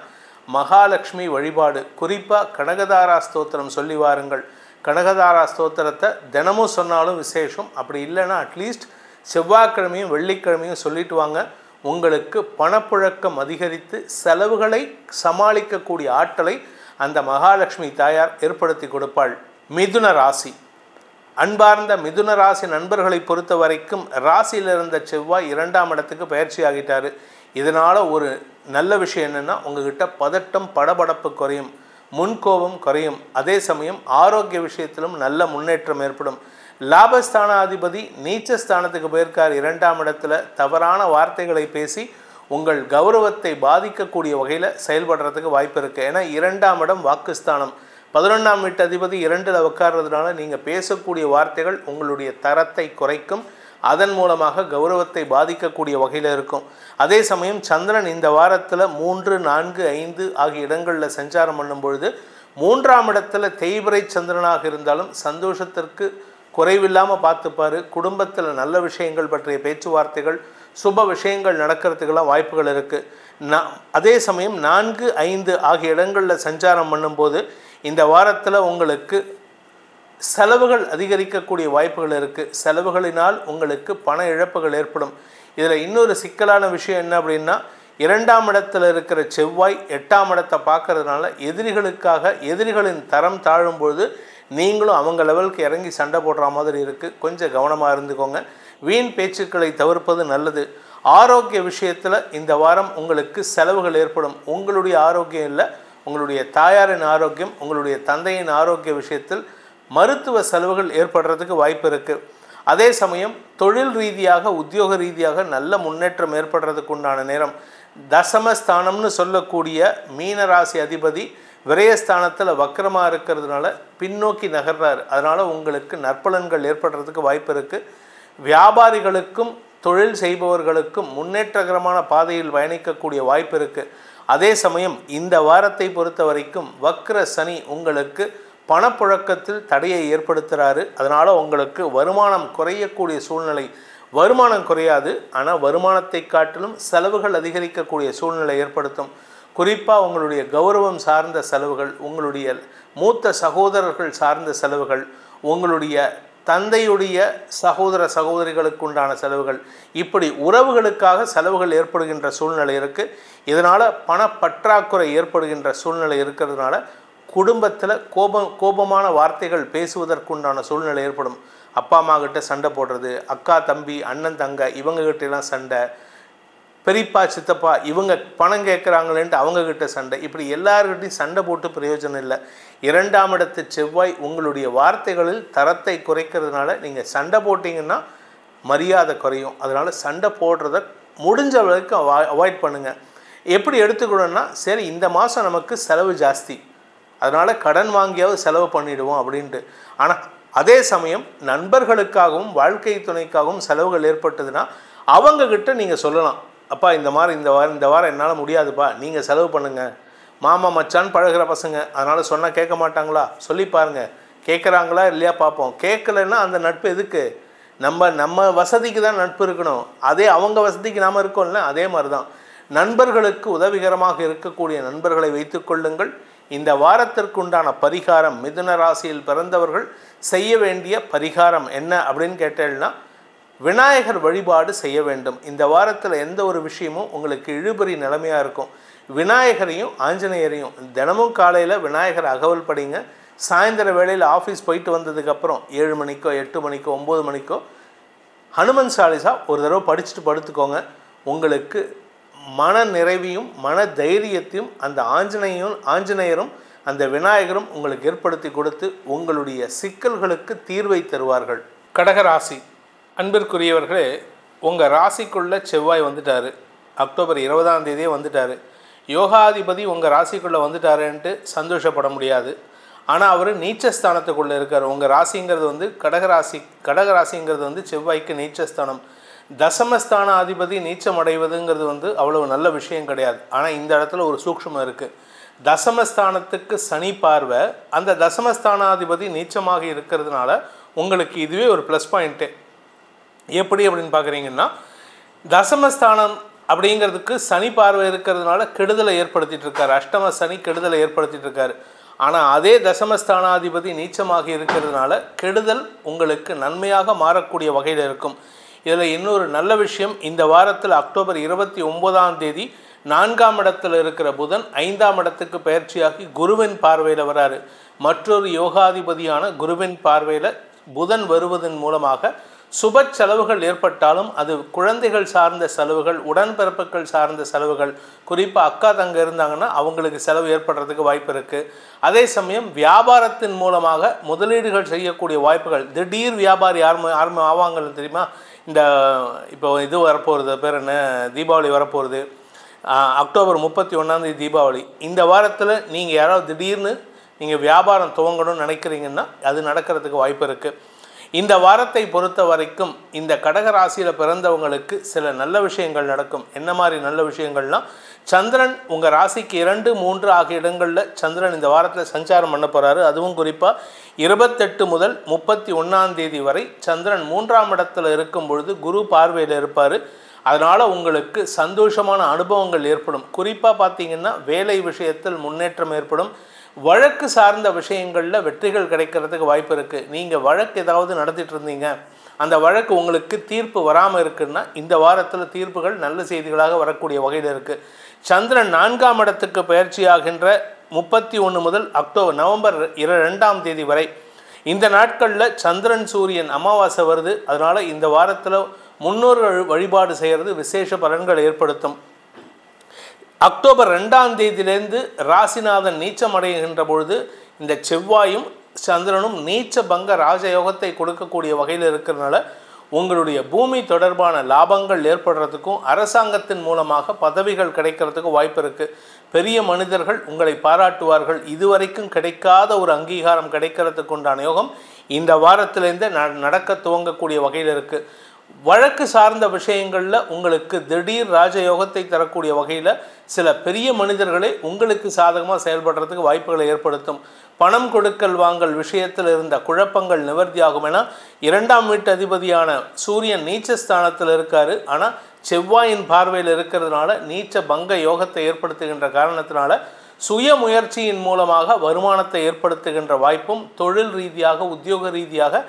மகாலட்சுமி வழிபாடு, குறிப்பாக கனகதாரா ஸ்தோத்திரம் சொல்லி வாருங்கள். கனகதாரா ஸ்தோத்திரத்தை தினமும் சொன்னாலும் விசேஷம். அப்படி இல்லைன்னா அட்லீஸ்ட் செவ்வாய்க்கிழமையும் வெள்ளிக்கிழமையும் சொல்லிட்டு வாங்க. உங்களுக்கு பணப்புழக்கம் அதிகரித்து செலவுகளை சமாளிக்கக்கூடிய ஆற்றலை அந்த மகாலட்சுமி தாயார் ஏற்படுத்தி கொடுப்பாள். மிதுன ராசி. அன்பார்ந்த மிதுன ராசி நண்பர்களை பொறுத்த வரைக்கும் ராசியில் இருந்த செவ்வாய் 2ஆம் இடத்துக்கு பயிற்சி ஆகிட்டார். இதனால் ஒரு நல்ல விஷயம் என்னென்னா உங்ககிட்ட பதட்டம், படபடப்பு குறையும், முன்கோபம் குறையும். அதே சமயம் ஆரோக்கிய விஷயத்திலும் நல்ல முன்னேற்றம் ஏற்படும். லாபஸ்தானாதிபதி நீச்சஸ்தானத்துக்கு போயிருக்கார் 2ஆம் இடத்துல. தவறான வார்த்தைகளை பேசி உங்கள் கௌரவத்தை பாதிக்கக்கூடிய வகையில் செயல்படுறதுக்கு வாய்ப்பு இருக்குது. ஏன்னா 2ஆம் இடம் வாக்குஸ்தானம். 11ஆம் வீட்டு அதிபதி 2ல் உட்கார்றதுனால நீங்கள் பேசக்கூடிய வார்த்தைகள் உங்களுடைய தரத்தை குறைக்கும். அதன் மூலமாக கௌரவத்தை பாதிக்கக்கூடிய வகையில் இருக்கும். அதே சமயம் சந்திரன் இந்த வாரத்தில் 3, 4, 5 ஆகிய இடங்களில் சஞ்சாரம் பண்ணும் பொழுது 3ஆம் இடத்துல தேய்பிரை சந்திரனாக இருந்தாலும் சந்தோஷத்திற்கு குறைவில்லாமல் பார்த்துப்பார். குடும்பத்தில் நல்ல விஷயங்கள் பற்றிய பேச்சுவார்த்தைகள், சுப விஷயங்கள் நடக்கிறதுக்கெல்லாம் வாய்ப்புகள் இருக்குது. அதே சமயம் 4, 5 ஆகிய இடங்களில் சஞ்சாரம் பண்ணும்போது இந்த வாரத்தில் உங்களுக்கு செலவுகள் அதிகரிக்கக்கூடிய வாய்ப்புகள் இருக்குது. செலவுகளினால் உங்களுக்கு பண இழப்புகள் ஏற்படும். இதில் இன்னொரு சிக்கலான விஷயம் என்ன அப்படின்னா 2ஆம் இடத்துல இருக்கிற செவ்வாய் 8ஆம் இடத்தை பார்க்கறதுனால எதிரிகளின் தரம் தாழும்பொழுது நீங்களும் அவங்க லெவலுக்கு இறங்கி சண்டை போடுற மாதிரி இருக்குது. கொஞ்சம் கவனமாக இருந்துக்கோங்க. வீண் பேச்சுக்களை தவிர்ப்பது நல்லது. ஆரோக்கிய விஷயத்தில் இந்த வாரம் உங்களுக்கு செலவுகள் ஏற்படும். உங்களுடைய ஆரோக்கியம் இல்லை, உங்களுடைய தாயாரின் ஆரோக்கியம், உங்களுடைய தந்தையின் ஆரோக்கிய விஷயத்தில் மருத்துவ செலவுகள் ஏற்படுறதுக்கு வாய்ப்பு இருக்குது. அதே சமயம் தொழில் ரீதியாக, உத்தியோக ரீதியாக நல்ல முன்னேற்றம் ஏற்படுறதுக்கு உண்டான நேரம். தசமஸ்தானம்னு சொல்லக்கூடிய மீனராசி அதிபதி விரயஸ்தானத்தில் வக்கரமாக இருக்கிறதுனால பின்னோக்கி நகர்றார். அதனால் உங்களுக்கு நற்பலன்கள் ஏற்படுறதுக்கு வாய்ப்பு இருக்குது. வியாபாரிகளுக்கும் தொழில் செய்பவர்களுக்கும் முன்னேற்றகரமான பாதையில் பயணிக்கக்கூடிய வாய்ப்பு இருக்குது. அதே சமயம் இந்த வாரத்தை பொறுத்த வரைக்கும் வக்ர சனி உங்களுக்கு பணப்புழக்கத்தில் தடையை ஏற்படுத்துகிறாரு. அதனால் உங்களுக்கு வருமானம் குறையக்கூடிய சூழ்நிலை. வருமானம் குறையாது, ஆனால் வருமானத்தை காட்டிலும் செலவுகள் அதிகரிக்கக்கூடிய சூழ்நிலை ஏற்படுத்தும். குறிப்பாக உங்களுடைய கௌரவம் சார்ந்த செலவுகள், உங்களுடைய மூத்த சகோதரர்கள் சார்ந்த செலவுகள், உங்களுடைய தந்தையுடைய சகோதர சகோதரிகளுக்கு உண்டான செலவுகள், இப்படி உறவுகளுக்காக செலவுகள் ஏற்படுகின்ற சூழ்நிலை இருக்குது. இதனால் பணப்பற்றாக்குறை ஏற்படுகின்ற சூழ்நிலை இருக்கிறதுனால குடும்பத்தில் கோபமான வார்த்தைகள் பேசுவதற்குண்டான சூழ்நிலை ஏற்படும். அப்பா அம்மா கிட்ட சண்டை போடுறது, அக்கா தம்பி, அண்ணன் தங்க இவங்ககிட்டலாம் சண்டை, பெரியப்பா சித்தப்பா இவங்க பணம் கேட்குறாங்களேன்ட்டு அவங்கக்கிட்ட சண்டை, இப்படி எல்லாருக்கிட்டையும் சண்டை போட்டு பிரயோஜனம் இல்லை. 2ஆம் இடத்து செவ்வாய் உங்களுடைய வார்த்தைகளில் தரத்தை குறைக்கிறதுனால நீங்கள் சண்டை போட்டிங்கன்னா மரியாதை குறையும். அதனால் சண்டை போடுறத முடிஞ்ச வரைக்கும் அவாய்ட் பண்ணுங்கள். எப்படி எடுத்துக்கணும்னா, சரி இந்த மாதம் நமக்கு செலவு ஜாஸ்தி, அதனால் கடன் வாங்கியாவது செலவு பண்ணிவிடுவோம் அப்படின்ட்டு. ஆனால் அதே சமயம் நண்பர்களுக்காகவும் வாழ்க்கை துணைக்காகவும் செலவுகள் ஏற்பட்டதுன்னா அவங்கக்கிட்ட நீங்கள் சொல்லலாம், அப்பா இந்த வாரம் என்னால் முடியாதுப்பா, நீங்கள் செலவு பண்ணுங்கள். மாமா மச்சான் பழகிற பசங்க, அதனால் சொன்னால் கேட்க மாட்டாங்களா? சொல்லி பாருங்கள், கேட்குறாங்களா இல்லையா பார்ப்போம். கேட்கலன்னா அந்த நட்பு எதுக்கு? நம்ம வசதிக்கு தான் நட்பு இருக்கணும், அதே அவங்க வசதிக்கு நாம் இருக்கோம்ல, அதே மாதிரி தான் நண்பர்களுக்கு உதவிகரமாக இருக்கக்கூடிய நண்பர்களை வைத்துக் கொள்ளுங்கள். இந்த வாரத்திற்குண்டான பரிகாரம், மிதுன ராசியில் பிறந்தவர்கள் செய்ய வேண்டிய பரிகாரம் என்ன அப்படின்னு கேட்டேன்னா, விநாயகர் வழிபாடு செய்ய வேண்டும். இந்த வாரத்தில் எந்த ஒரு விஷயமும் உங்களுக்கு இழுபறி நிலைமையாக இருக்கும். விநாயகரையும் ஆஞ்சநேயரையும் தினமும் காலையில் விநாயகர் அகவல் படிங்க. சாயந்தர வேளையில் ஆஃபீஸ் போயிட்டு வந்ததுக்கப்புறம் 7 மணிக்கோ 8 மணிக்கோ 9 மணிக்கோ ஹனுமன் சாலிசா ஒரு தடவை படிச்சுட்டு படுத்துக்கோங்க. உங்களுக்கு மன நிறைவையும் மன தைரியத்தையும் அந்த ஆஞ்சநேயரும் அந்த விநாயகரும் உங்களுக்கு ஏற்படுத்தி கொடுத்து உங்களுடைய சிக்கல்களுக்கு தீர்வை தருவார்கள். கடகராசி அன்பிற்குரியவர்களே, உங்கள் ராசிக்குள்ளே செவ்வாய் வந்துட்டார். அக்டோபர் 20ஆம் தேதியே வந்துட்டார். யோகாதிபதி உங்கள் ராசிக்குள்ளே வந்துட்டாருன்ட்டு சந்தோஷப்பட முடியாது. ஆனால் அவர் நீச்சஸ்தானத்துக்குள்ளே இருக்கார். உங்கள் ராசிங்கிறது வந்து கடகராசிங்கிறது வந்து செவ்வாய்க்கு நீச்சஸ்தானம். தசமஸ்தான அதிபதி நீச்சம் அடைவதுங்கிறது வந்து அவ்வளவு நல்ல விஷயம் கிடையாது. ஆனால் இந்த இடத்துல ஒரு சூக்ஷ்மம் இருக்குது. தசமஸ்தானத்துக்கு சனி பார்வை, அந்த தசமஸ்தானாதிபதி நீச்சமாக இருக்கிறதுனால உங்களுக்கு இதுவே ஒரு ப்ளஸ் பாயிண்ட்டு. எப்படி அப்படின்னு பார்க்குறீங்கன்னா, தசமஸ்தானம் அப்படிங்கிறதுக்கு சனி பார்வை இருக்கிறதுனால கெடுதலை ஏற்படுத்திட்டு இருக்காரு. அஷ்டம சனி கெடுதலை ஏற்படுத்திட்டு இருக்காரு. ஆனால் அதே தசமஸ்தானாதிபதி நீச்சமாக இருக்கிறதுனால கெடுதல் உங்களுக்கு நன்மையாக மாறக்கூடிய வகையில் இருக்கும். இதில் இன்னொரு நல்ல விஷயம், இந்த வாரத்தில் அக்டோபர் 29ஆம் தேதி 4ஆம் இடத்தில் இருக்கிற புதன் 5ஆம் இடத்துக்கு பயிற்சியாகி குருவின் பார்வையில் வராரு. மற்றொரு யோகாதிபதியான குருவின் பார்வையில் புதன் வருவதன் மூலமாக சுப செலவுகள் ஏற்பட்டாலும் அது குழந்தைகள் சார்ந்த செலவுகள், உடன்பிறப்புகள் சார்ந்த செலவுகள், குறிப்பாக அக்கா தங்க இருந்தாங்கன்னா அவங்களுக்கு செலவு ஏற்படுறதுக்கு வாய்ப்பு இருக்குது. அதே சமயம் வியாபாரத்தின் மூலமாக முதலீடுகள் செய்யக்கூடிய வாய்ப்புகள், திடீர் வியாபாரி யாருமே ஆவாங்கன்னு தெரியுமா? இந்த இப்போ இது வரப்போகிறது, பேர் என்ன, தீபாவளி வரப்போகிறது, அக்டோபர் 31ஆம் தேதி தீபாவளி. இந்த வாரத்தில் நீங்கள் யாராவது திடீர்னு நீங்கள் வியாபாரம் துவங்கணும்னு நினைக்கிறீங்கன்னா அது நடக்கிறதுக்கு வாய்ப்பு இருக்குது. இந்த வாரத்தை பொறுத்த வரைக்கும் இந்த கடகராசியில் பிறந்தவங்களுக்கு சில நல்ல விஷயங்கள் நடக்கும். என்ன மாதிரி நல்ல விஷயங்கள்லாம், சந்திரன் உங்கள் ராசிக்கு 2, 3 ஆகிய இடங்களில் சந்திரன் இந்த வாரத்தில் சஞ்சாரம் பண்ண போகிறாரு. அதுவும் குறிப்பாக 28 முதல் 31ஆம் தேதி வரை சந்திரன் 3ஆம் இடத்துல இருக்கும் பொழுது குரு பார்வையில் இருப்பார். அதனால் உங்களுக்கு சந்தோஷமான அனுபவங்கள் ஏற்படும். குறிப்பாக பார்த்திங்கன்னா வேலை விஷயத்தில் முன்னேற்றம் ஏற்படும். வழக்கு சார்ந்த விஷயங்களில் வெற்றிகள் கிடைக்கிறதுக்கு வாய்ப்பு இருக்குது. நீங்கள் வழக்கு ஏதாவது நடத்திட்டு இருந்தீங்க, அந்த வழக்கு உங்களுக்கு தீர்ப்பு வராமல் இருக்குன்னா இந்த வாரத்தில் தீர்ப்புகள் நல்ல செய்திகளாக வரக்கூடிய வகையில் இருக்குது. சந்திரன் 4ஆம் இடத்துக்கு பயிற்சியாகின்ற 31 முதல் நவம்பர் 2ஆம் தேதி வரை இந்த நாட்களில் சந்திரன் சூரியன் அமாவாசை வருது. அதனால் இந்த வாரத்தில் முன்னோர்கள் வழிபாடு செய்கிறது விசேஷ பலன்கள் ஏற்படுத்தும். அக்டோபர் 2ஆம் தேதியிலேருந்து ராசிநாதன் நீச்சம் அடைகின்ற பொழுது இந்த செவ்வாயும் சந்திரனும் நீச்ச பங்க ராஜயோகத்தை கொடுக்கக்கூடிய வகையில் இருக்கிறதுனால உங்களுடைய பூமி தொடர்பான லாபங்கள் ஏற்படுறதுக்கும் அரசாங்கத்தின் மூலமாக பதவிகள் கிடைக்கிறதுக்கும் வாய்ப்பு இருக்குது. பெரிய மனிதர்கள் உங்களை பாராட்டுவார்கள். இதுவரைக்கும் கிடைக்காத ஒரு அங்கீகாரம் கிடைக்கிறதுக்கு உண்டான யோகம் இந்த வாரத்திலேருந்து நடக்க துவங்கக்கூடிய வகையில் இருக்குது. வழக்கு சார்ந்த விஷயங்களில் உங்களுக்கு திடீர் ராஜயோகத்தை தரக்கூடிய வகையில் சில பெரிய மனிதர்களே உங்களுக்கு சாதகமாக செயல்படுறதுக்கு வாய்ப்புகளை ஏற்படுத்தும். பணம் கொடுக்கல் வாங்கல் விஷயத்தில் இருந்த குழப்பங்கள் நிவர்த்தியாகும். என 2ஆம் வீட்டு அதிபதியான சூரியன் நீச்சஸ்தானத்தில் இருக்கார். ஆனால் செவ்வாயின் பார்வையில் இருக்கிறதுனால நீச்ச பங்க யோகத்தை ஏற்படுத்துகின்ற காரணத்தினால சுய முயற்சியின் மூலமாக வருமானத்தை ஏற்படுத்துகின்ற வாய்ப்பும், தொழில் ரீதியாக உத்தியோக ரீதியாக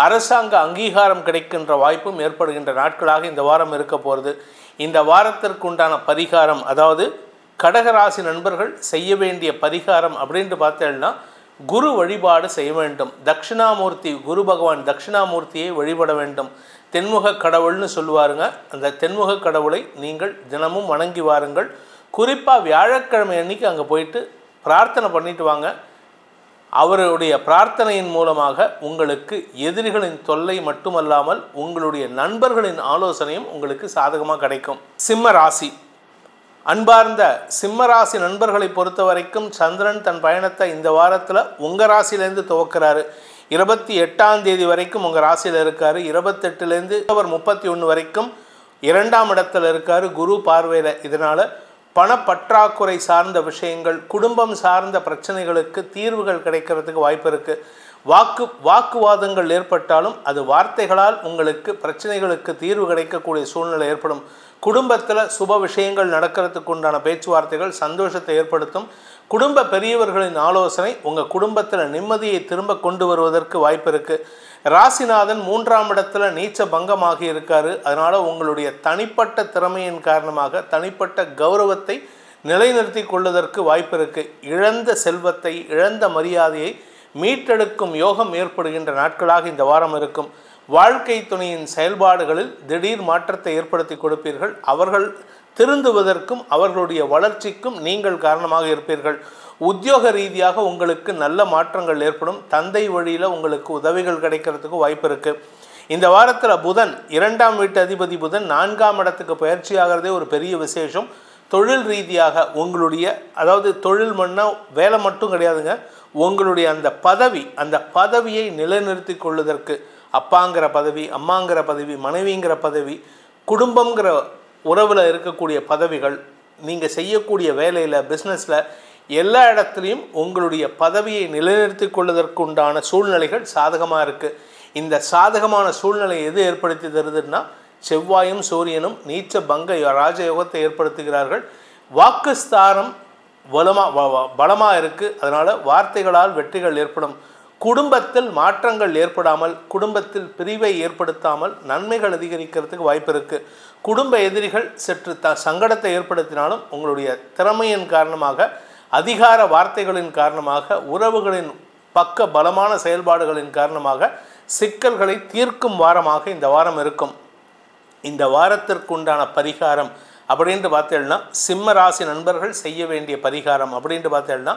அரசாங்க அங்கீகாரம் கிடைக்கின்ற வாய்ப்பும் ஏற்படுகின்ற நாட்களாக இந்த வாரம் இருக்க போகிறது. இந்த வாரத்திற்குண்டான பரிகாரம், அதாவது கடகராசி நண்பர்கள் செய்ய வேண்டிய பரிகாரம் அப்படின்ட்டு பார்த்தேன்னா குரு வழிபாடு செய்ய வேண்டும். தட்சிணாமூர்த்தி, குரு பகவான் தட்சிணாமூர்த்தியை வழிபட வேண்டும். தென்முக கடவுள்னு சொல்லுவாருங்க. அந்த தென்முக கடவுளை நீங்கள் தினமும் வணங்கி வாருங்கள். குறிப்பாக வியாழக்கிழமை அன்னைக்கு அங்கே போயிட்டு பிரார்த்தனை பண்ணிட்டு வாங்க. அவருடைய பிரார்த்தனையின் மூலமாக உங்களுக்கு எதிரிகளின் தொல்லை மட்டுமல்லாமல் உங்களுடைய நண்பர்களின் ஆலோசனையும் உங்களுக்கு சாதகமாக கிடைக்கும். சிம்ம ராசி, அன்பார்ந்த சிம்மராசி நண்பர்களை பொறுத்த வரைக்கும் சந்திரன் தன் பயணத்தை இந்த வாரத்தில் உங்கள் ராசியிலேருந்து துவக்கிறாரு. 28ஆம் தேதி வரைக்கும் உங்கள் ராசியில் இருக்கார். 28லேருந்து அக்டோபர் 31 வரைக்கும் 2ஆம் இடத்தில் இருக்கார் குரு பார்வையில். இதனால் பணப்பற்றாக்குறை சார்ந்த விஷயங்கள், குடும்பம் சார்ந்த பிரச்சனைகளுக்கு தீர்வுகள் கிடைக்கிறதுக்கு வாய்ப்பு இருக்குது. வாக்குவாதங்கள் ஏற்பட்டாலும் அது வார்த்தைகளால் உங்களுக்கு பிரச்சனைகளுக்கு தீர்வு கிடைக்கக்கூடிய சூழ்நிலை ஏற்படும். குடும்பத்தில் சுப விஷயங்கள் நடக்கிறதுக்கு உண்டான பேச்சுவார்த்தைகள் சந்தோஷத்தை ஏற்படுத்தும். குடும்ப பெரியவர்களின் ஆலோசனை உங்கள் குடும்பத்தில் நிம்மதியை திரும்ப கொண்டு வருவதற்கு வாய்ப்பு இருக்குது. ராசிநாதன் 3ஆம் இடத்துல நீச்ச பங்கமாகி இருக்காரு. அதனால் உங்களுடைய தனிப்பட்ட திறமையின் காரணமாக தனிப்பட்ட கௌரவத்தை நிலைநிறுத்தி கொள்வதற்கு வாய்ப்பு இருக்குது. இழந்த செல்வத்தை, இழந்த மரியாதையை மீட்டெடுக்கும் யோகம் ஏற்படுகின்ற நாட்களாக இந்த வாரம் இருக்கும். வாழ்க்கை துணையின் செயல்பாடுகளில் திடீர் மாற்றத்தை ஏற்படுத்தி கொடுப்பீர்கள். அவர்கள் திருந்துவதற்கும் அவர்களுடைய வளர்ச்சிக்கும் நீங்கள் காரணமாக இருப்பீர்கள். உத்தியோக ரீதியாக உங்களுக்கு நல்ல மாற்றங்கள் ஏற்படும். தந்தை வழியில் உங்களுக்கு உதவிகள் கிடைக்கிறதுக்கு வாய்ப்பு இருக்குது. இந்த வாரத்தில் புதன் 2ஆம் வீட்டு அதிபதி புதன் 4ஆம் இடத்துக்கு பயிற்சி ஆகிறதே ஒரு பெரிய விசேஷம். தொழில் ரீதியாக உங்களுடைய, அதாவது தொழில் மண்ணா வேலை மட்டும் கிடையாதுங்க, உங்களுடைய அந்த பதவியை நிலைநிறுத்தி கொள்வதற்கு அப்பாங்கிற பதவி, அம்மாங்கிற பதவி, மனைவிங்கிற பதவி, குடும்பங்கிற உறவில் இருக்கக்கூடிய பதவிகள், நீங்கள் செய்யக்கூடிய வேலையில், பிஸ்னஸில், எல்லா இடத்துலையும் உங்களுடைய பதவியை நிலைநிறுத்தி கொள்வதற்கு உண்டான சூழ்நிலைகள் சாதகமாக இருக்குது. இந்த சாதகமான சூழ்நிலை எது ஏற்படுத்தி தருதுன்னா செவ்வாயும் சூரியனும் நீச்ச பங்க ராஜயோகத்தை ஏற்படுத்துகிறார்கள். வாக்குஸ்தானம் பலமாக இருக்குது. அதனால் வார்த்தைகளால் வெற்றிகள் ஏற்படும். குடும்பத்தில் மாற்றங்கள் ஏற்படாமல், குடும்பத்தில் பிரிவை ஏற்படுத்தாமல் நன்மைகள் அதிகரிக்கிறதுக்கு வாய்ப்பு இருக்குது. குடும்ப எதிரிகள் சற்று சங்கடத்தை ஏற்படுத்தினாலும் உங்களுடைய திறமையின் காரணமாக, அதிகார வார்த்தைகளின் காரணமாக, உறவுகளின் பக்க பலமான செயல்பாடுகளின் காரணமாக சிக்கல்களை தீர்க்கும் வாரமாக இந்த வாரம் இருக்கும். இந்த வாரத்திற்குண்டான பரிகாரம் அப்படின்ட்டு பார்த்தேன்னா, சிம்ம ராசி நண்பர்கள் செய்ய வேண்டிய பரிகாரம் அப்படின்ட்டு பார்த்தேன்னா,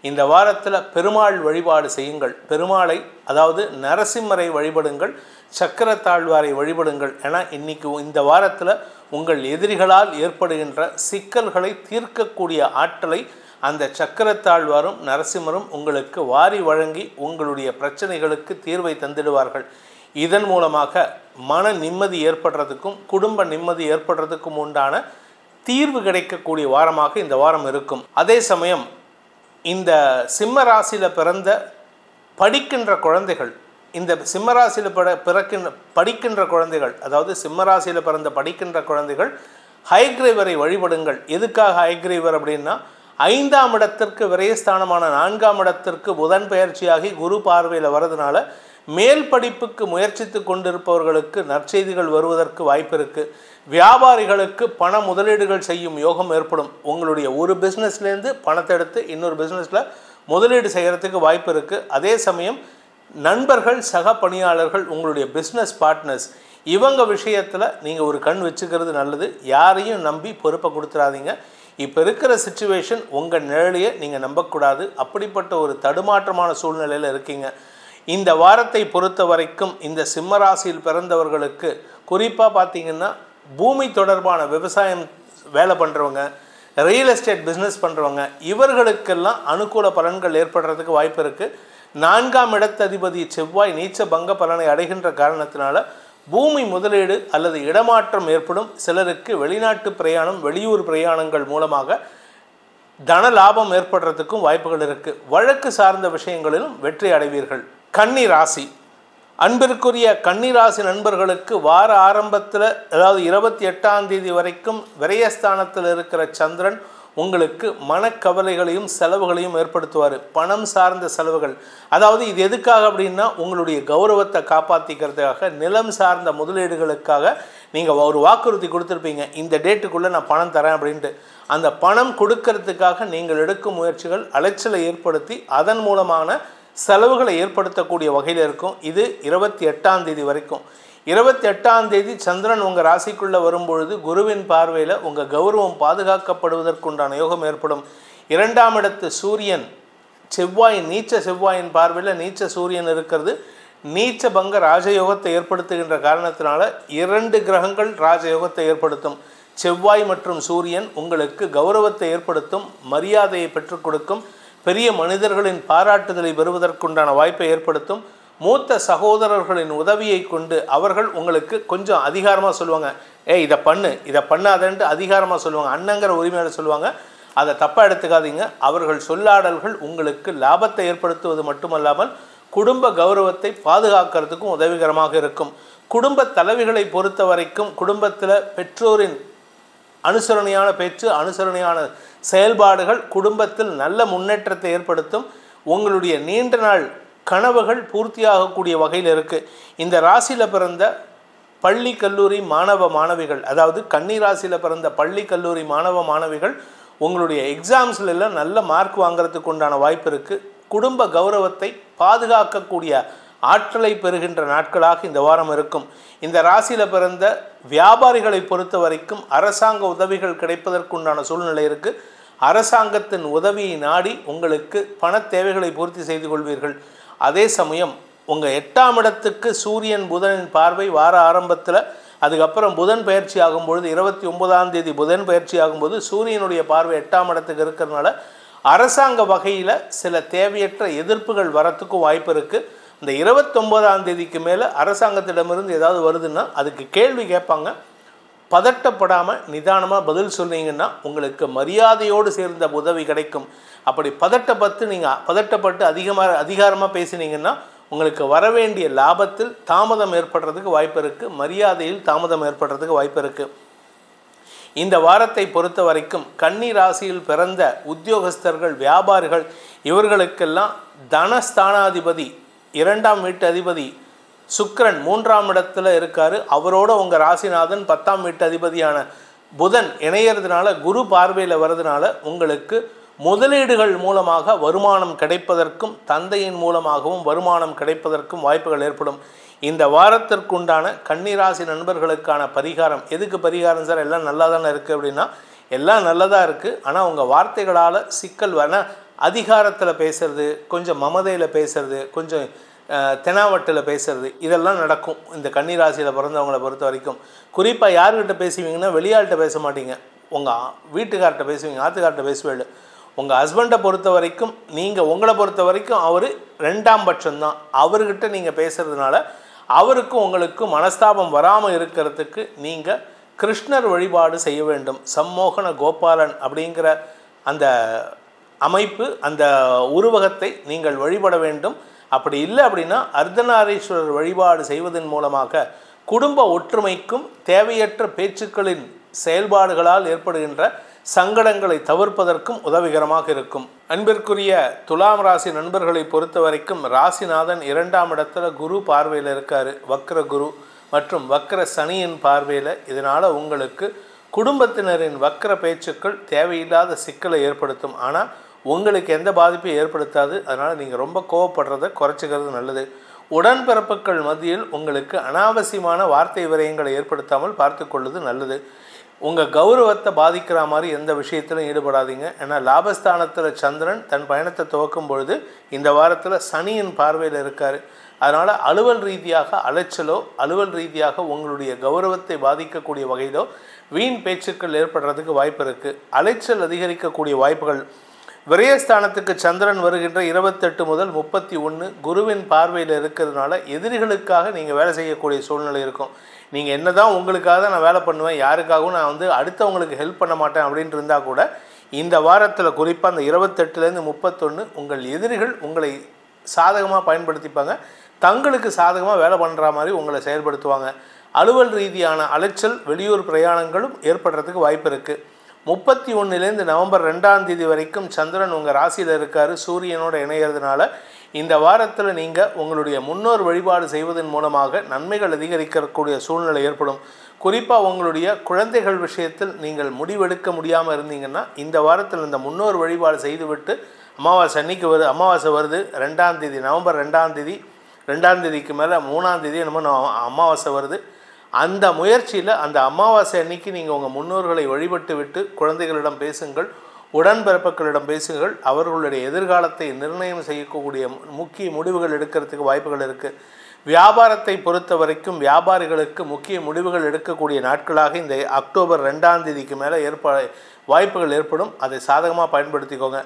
இந்த வாரத்தில் பெருமாள் வழிபாடு செய்யுங்கள். பெருமாளை, அதாவது நரசிம்மரை வழிபடுங்கள், சக்கரத்தாழ்வாரை வழிபடுங்கள். ஏன்னா இன்னைக்கு இந்த வாரத்தில் உங்கள் எதிரிகளால் ஏற்படுகின்ற சிக்கல்களை தீர்க்கக்கூடிய ஆற்றலை அந்த சக்கரத்தாழ்வாரும் நரசிம்மரும் உங்களுக்கு வாரி வழங்கி உங்களுடைய பிரச்சனைகளுக்கு தீர்வை தந்திடுவார்கள். இதன் மூலமாக மன நிம்மதி ஏற்படுறதுக்கும் குடும்ப நிம்மதி ஏற்படுறதுக்கும் உண்டான தீர்வு கிடைக்கக்கூடிய வாரமாக இந்த வாரம் இருக்கும். அதே சமயம் இந்த சிம்ம ராசியில் பிறந்த படிக்கின்ற குழந்தைகள், இந்த சிம்ம ராசியில் படிக்கின்ற குழந்தைகள், அதாவது சிம்ம ராசியில் பிறந்த படிக்கின்ற குழந்தைகள் ஹயக்ரீவரை வழிபடுங்கள். எதுக்காக ஹயக்ரீவர் அப்படின்னா, 5ஆம் இடத்திற்கு விரயஸ்தானமான 4ஆம் இடத்திற்கு புதன் பெயர்ச்சியாகி குரு பார்வையில் வரதுனால மேல் படிப்புக்கு முயற்சித்து கொண்டிருப்பவர்களுக்கு நற்செய்திகள் வருவதற்கு வாய்ப்பு இருக்குது. வியாபாரிகளுக்கு பண முதலீடுகள் செய்யும் யோகம் ஏற்படும். உங்களுடைய ஒரு பிஸ்னஸ்லேருந்து பணத்தை எடுத்து இன்னொரு பிஸ்னஸில் முதலீடு செய்கிறதுக்கு வாய்ப்பு இருக்குது. அதே சமயம் நண்பர்கள், சக பணியாளர்கள், உங்களுடைய பிஸ்னஸ் பார்ட்னர்ஸ், இவங்க விஷயத்தில் நீங்கள் ஒரு கண் வச்சுக்கிறது நல்லது. யாரையும் நம்பி பொறுப்பை கொடுத்துடாதீங்க. இப்போ இருக்கிற சிச்சுவேஷன் உங்கள் நிழலையே நீங்கள் நம்பக்கூடாது. அப்படிப்பட்ட ஒரு தடுமாற்றமான சூழ்நிலையில் இருக்கீங்க. இந்த வாரத்தை பொறுத்த வரைக்கும் இந்த சிம்மராசியில் பிறந்தவர்களுக்கு குறிப்பாக பார்த்திங்கன்னா, பூமி தொடர்பான விவசாயம் வேலை பண்ணுறவங்க, ரியல் எஸ்டேட் பிஸ்னஸ் பண்ணுறவங்க, இவர்களுக்கெல்லாம் அனுகூல பலன்கள் ஏற்படுறதுக்கு வாய்ப்பு இருக்குது. 4ஆம் இடத்ததிபதி செவ்வாய் நீச்ச பங்க பலனை அடைகின்ற காரணத்தினால பூமி முதலீடு அல்லது இடமாற்றம் ஏற்படும். சிலருக்கு வெளிநாட்டு பிரயாணம், வெளியூர் பிரயாணங்கள் மூலமாக தன லாபம் ஏற்படுறதுக்கும் வாய்ப்புகள் இருக்குது. வழக்கு சார்ந்த விஷயங்களிலும் வெற்றி அடைவீர்கள். கன்னி ராசி, அன்பிற்குரிய கன்னி ராசி நண்பர்களுக்கு வார ஆரம்பத்தில், அதாவது 28ஆம் தேதி வரைக்கும் விரயஸ்தானத்தில் இருக்கிற சந்திரன் உங்களுக்கு மனக்கவலைகளையும் செலவுகளையும் ஏற்படுத்துவார். பணம் சார்ந்த செலவுகள், அதாவது இது எதுக்காக அப்படின்னா, உங்களுடைய கௌரவத்தை காப்பாற்றிக்கிறதுக்காக, நிலம் சார்ந்த முதலீடுகளுக்காக நீங்கள் ஒரு வாக்குறுதி கொடுத்துருப்பீங்க, இந்த டேட்டுக்குள்ளே நான் பணம் தரேன் அப்படின்ட்டு. அந்த பணம் கொடுக்கறதுக்காக நீங்கள் எடுக்கும் முயற்சிகள் அலைச்சலை ஏற்படுத்தி அதன் மூலமான செலவுகளை ஏற்படுத்தக்கூடிய வகையில் இருக்கும். இது 28ஆம் தேதி வரைக்கும். 28ஆம் தேதி சந்திரன் உங்கள் ராசிக்குள்ளே வரும்பொழுது குருவின் பார்வையில் உங்கள் கௌரவம் பாதுகாக்கப்படுவதற்குண்டான யோகம் ஏற்படும். 2ஆம் இடத்து சூரியன் செவ்வாய், நீச்ச செவ்வாயின் பார்வையில் நீச்ச சூரியன் இருக்கிறது நீச்ச பங்க ராஜயோகத்தை ஏற்படுத்துகின்ற காரணத்தினால 2 கிரகங்கள் ராஜயோகத்தை ஏற்படுத்தும். செவ்வாய் மற்றும் சூரியன் உங்களுக்கு கௌரவத்தை ஏற்படுத்தும், மரியாதையை பெற்றுக் கொடுக்கும், பெரிய மனிதர்களின் பாராட்டுதலை பெறுவதற்குண்டான வாய்ப்பை ஏற்படுத்தும். மூத்த சகோதரர்களின் உதவியை கொண்டு அவர்கள் உங்களுக்கு கொஞ்சம் அதிகாரமாக சொல்லுவாங்க, இதை பண்ணு, இதை பண்ணாதன்ட்டு அதிகாரமாக சொல்லுவாங்க, அண்ணங்கிற உரிமையோடு சொல்லுவாங்க. அதை தப்பாக எடுத்துக்காதீங்க. அவர்கள் சொல்லாடல்கள் உங்களுக்கு லாபத்தை ஏற்படுத்துவது மட்டுமல்லாமல் குடும்ப கௌரவத்தை பாதுகாக்கிறதுக்கும் உதவிகரமாக இருக்கும். குடும்ப தலைவிகளை பொறுத்த வரைக்கும் குடும்பத்தில் பெற்றோரின் அனுசரணையான பேச்சு, அனுசரணையான செயல்பாடுகள் குடும்பத்தில் நல்ல முன்னேற்றத்தை ஏற்படுத்தும். உங்களுடைய நீண்ட நாள் கனவுகள் பூர்த்தியாகக்கூடிய வகையில் இருக்குது. இந்த ராசியில் பிறந்த பள்ளி கல்லூரி மாணவ மாணவிகள், அதாவது கன்னி ராசியில் பிறந்த பள்ளி கல்லூரி மாணவ மாணவிகள் உங்களுடைய எக்ஸாம்ஸ்ல எல்லாம் நல்ல மார்க் வாங்கிறதுக்கு உண்டான வாய்ப்பு இருக்குது. குடும்ப கௌரவத்தை பாதுகாக்கக்கூடிய ஆற்றலை பெறுகின்ற நாட்களாக இந்த வாரம் இருக்கும். இந்த ராசியில் பிறந்த வியாபாரிகளை பொறுத்த வரைக்கும் அரசாங்க உதவிகள் கிடைப்பதற்குண்டான சூழ்நிலை இருக்குது. அரசாங்கத்தின் உதவியை நாடி உங்களுக்கு பண தேவைகளை பூர்த்தி செய்து கொள்வீர்கள். அதே சமயம் உங்கள் 8ஆம் இடத்துக்கு சூரியன் புதனின் பார்வை வார ஆரம்பத்தில், அதுக்கப்புறம் புதன் பயிற்சி ஆகும்பொழுது 29ஆம் தேதி புதன் பயிற்சி ஆகும்போது சூரியனுடைய பார்வை 8ஆம் இடத்துக்கு இருக்கிறதுனால அரசாங்க வகையில் சில தேவையற்ற எதிர்ப்புகள் வரத்துக்கும் வாய்ப்பு இருக்குது. இந்த 29ஆம் தேதிக்கு மேலே அரசாங்கத்திடமிருந்து ஏதாவது வருதுன்னா அதுக்கு கேள்வி கேட்பாங்க. பதட்டப்படாமல் நிதானமாக பதில் சொன்னீங்கன்னா உங்களுக்கு மரியாதையோடு சேர்ந்த உதவி கிடைக்கும். அப்படி பதட்டப்பட்டு அதிகாரமாக பேசினீங்கன்னா உங்களுக்கு வரவேண்டிய லாபத்தில் தாமதம் ஏற்படுறதுக்கு வாய்ப்பு இருக்குது. மரியாதையில் தாமதம் ஏற்படுறதுக்கு வாய்ப்பு இருக்குது. இந்த வாரத்தை பொறுத்த வரைக்கும் கன்னி ராசியில் பிறந்த உத்தியோகஸ்தர்கள், வியாபாரிகள் இவர்களுக்கெல்லாம் தனஸ்தானாதிபதி 2ஆம் வீட்டு அதிபதி சுக்கிரன் 3ஆம் இடத்துல இருக்காரு. அவரோட உங்கள் ராசிநாதன் 10ஆம் வீட்டு அதிபதியான புதன் இணையறதுனால, குரு பார்வையில் வர்றதுனால உங்களுக்கு முதலீடுகள் மூலமாக வருமானம் கிடைப்பதற்கும் தந்தையின் மூலமாகவும் வருமானம் கிடைப்பதற்கும் வாய்ப்புகள் ஏற்படும். இந்த வாரத்திற்குண்டான கன்னிராசி நண்பர்களுக்கான பரிகாரம், எதுக்கு பரிகாரம் சார் எல்லாம் நல்லா தானே இருக்குது அப்படின்னா, எல்லாம் நல்லதாக இருக்குது. ஆனால் உங்கள் வார்த்தைகளால் சிக்கல் வேணால் அதிகாரத்தில் பேசுறது, கொஞ்சம் மமதையில் பேசுறது, கொஞ்சம் தெனாவட்டில் பேசுறது, இதெல்லாம் நடக்கும் இந்த கன்னிராசியில் பிறந்தவங்களை பொறுத்த வரைக்கும். குறிப்பாக யார்கிட்ட பேசுவீங்கன்னா வெளியாள்கிட்ட பேச மாட்டீங்க, உங்கள் வீட்டுக்கார்ட்ட பேசுவீங்க, ஆத்துக்கார்ட்ட பேசுவேள். உங்கள் ஹஸ்பண்டை பொறுத்த வரைக்கும் உங்களை பொறுத்த வரைக்கும் அவர் 2ஆம் பட்சம்தான். அவர்கிட்ட நீங்கள் பேசுகிறதுனால அவருக்கும் உங்களுக்கும் மனஸ்தாபம் வராமல் இருக்கிறதுக்கு நீங்கள் கிருஷ்ணர் வழிபாடு செய்ய வேண்டும். சம்மோகன கோபாலன் அப்படிங்கிற அந்த அமைப்பு, அந்த உருவகத்தை நீங்கள் வழிபட வேண்டும். அப்படி இல்லை அப்படின்னா அர்த்தநாரீஸ்வரர் வழிபாடு செய்வதன் மூலமாக குடும்ப ஒற்றுமைக்கும் தேவையற்ற பேச்சுக்களின் செயல்பாடுகளால் ஏற்படுகின்ற சங்கடங்களை தவிர்ப்பதற்கும் உதவிகரமாக இருக்கும். அன்பிற்குரிய துலாம் ராசி நண்பர்களை பொறுத்த வரைக்கும் ராசிநாதன் 2ஆம் இடத்துல குரு பார்வையில் இருக்கார், வக்ர குரு மற்றும் வக்ர சனியின் பார்வையில். இதனால் உங்களுக்கு குடும்பத்தினரின் வக்ர பேச்சுக்கள் தேவையில்லாத சிக்கலை ஏற்படுத்தும். ஆனால் உங்களுக்கு எந்த பாதிப்பையும் ஏற்படுத்தாது. அதனால் நீங்கள் ரொம்ப கோவப்படுறதை குறைச்சிக்கிறது நல்லது. உடன்பிறப்புகள் மத்தியில் உங்களுக்கு அனாவசியமான வார்த்தை விரயங்களை ஏற்படுத்தாமல் பார்த்து கொள்வது நல்லது. உங்கள் கௌரவத்தை பாதிக்கிற மாதிரி எந்த விஷயத்திலும் ஈடுபடாதீங்க. ஏன்னா லாபஸ்தானத்தில் சந்திரன் தன் பயணத்தை துவக்கும் பொழுது இந்த வாரத்தில் சனியின் பார்வையில் இருக்கார். அதனால் அலுவல் ரீதியாக அலைச்சலோ, அலுவல் ரீதியாக உங்களுடைய கௌரவத்தை பாதிக்கக்கூடிய வகையிலோ வீண் பேச்சுக்கள் ஏற்படுறதுக்கு வாய்ப்பு இருக்குது. அலைச்சல் அதிகரிக்கக்கூடிய வாய்ப்புகள். விரயஸ்தானத்துக்கு சந்திரன் வருகின்ற 28 முதல் 31 குருவின் பார்வையில் இருக்கிறதுனால எதிரிகளுக்காக நீங்கள் வேலை செய்யக்கூடிய சூழ்நிலை இருக்கும். நீங்கள் என்ன தான் உங்களுக்காக நான் வேலை பண்ணுவேன், யாருக்காகவும் நான் அடுத்தவங்களுக்கு ஹெல்ப் பண்ண மாட்டேன் அப்படின்ட்டு இருந்தால் கூட இந்த வாரத்தில் குறிப்பாக அந்த 28லேருந்து 31 உங்கள் எதிரிகள் உங்களை சாதகமாக பயன்படுத்திப்பாங்க. தங்களுக்கு சாதகமாக வேலை பண்ணுற மாதிரி உங்களை செயல்படுத்துவாங்க. அலுவல் ரீதியான அலைச்சல், வெளியூர் பிரயாணங்களும் ஏற்படுறதுக்கு வாய்ப்பு இருக்குது. 31லேருந்து நவம்பர் 2ஆம் தேதி வரைக்கும் சந்திரன் உங்கள் ராசியில் இருக்கார், சூரியனோட இணையிறதுனால இந்த வாரத்தில் நீங்கள் உங்களுடைய முன்னோர் வழிபாடு செய்வதன் மூலமாக நன்மைகள் அதிகரிக்கக்கூடிய சூழ்நிலை ஏற்படும். குறிப்பாக உங்களுடைய குழந்தைகள் விஷயத்தில் நீங்கள் முடிவெடுக்க முடியாமல் இருந்தீங்கன்னா இந்த வாரத்தில் இந்த முன்னோர் வழிபாடு செய்துவிட்டு அமாவாசை வருது 2ஆம் தேதி, நவம்பர் 2ஆம் தேதி, 2ஆம் தேதிக்கு மேலே 3ஆம் தேதி என்னமோ அமாவாசை வருது. அந்த முயற்சியில் அந்த அமாவாசை அன்னைக்கு நீங்கள் உங்கள் முன்னோர்களை வழிபட்டு விட்டு குழந்தைகளிடம் பேசுங்கள், உடன்பிறப்புகளிடம் பேசுங்கள். அவர்களுடைய எதிர்காலத்தை நிர்ணயம் செய்யக்கூடிய முக்கிய முடிவுகள் எடுக்கிறதுக்கு வாய்ப்புகள் இருக்குது. வியாபாரத்தை பொறுத்த வரைக்கும் வியாபாரிகளுக்கு முக்கிய முடிவுகள் எடுக்கக்கூடிய நாட்களாக இந்த அக்டோபர் 2ஆம் தேதிக்கு மேலே வாய்ப்புகள் ஏற்படும். அதை சாதகமாக பயன்படுத்திக்கோங்க.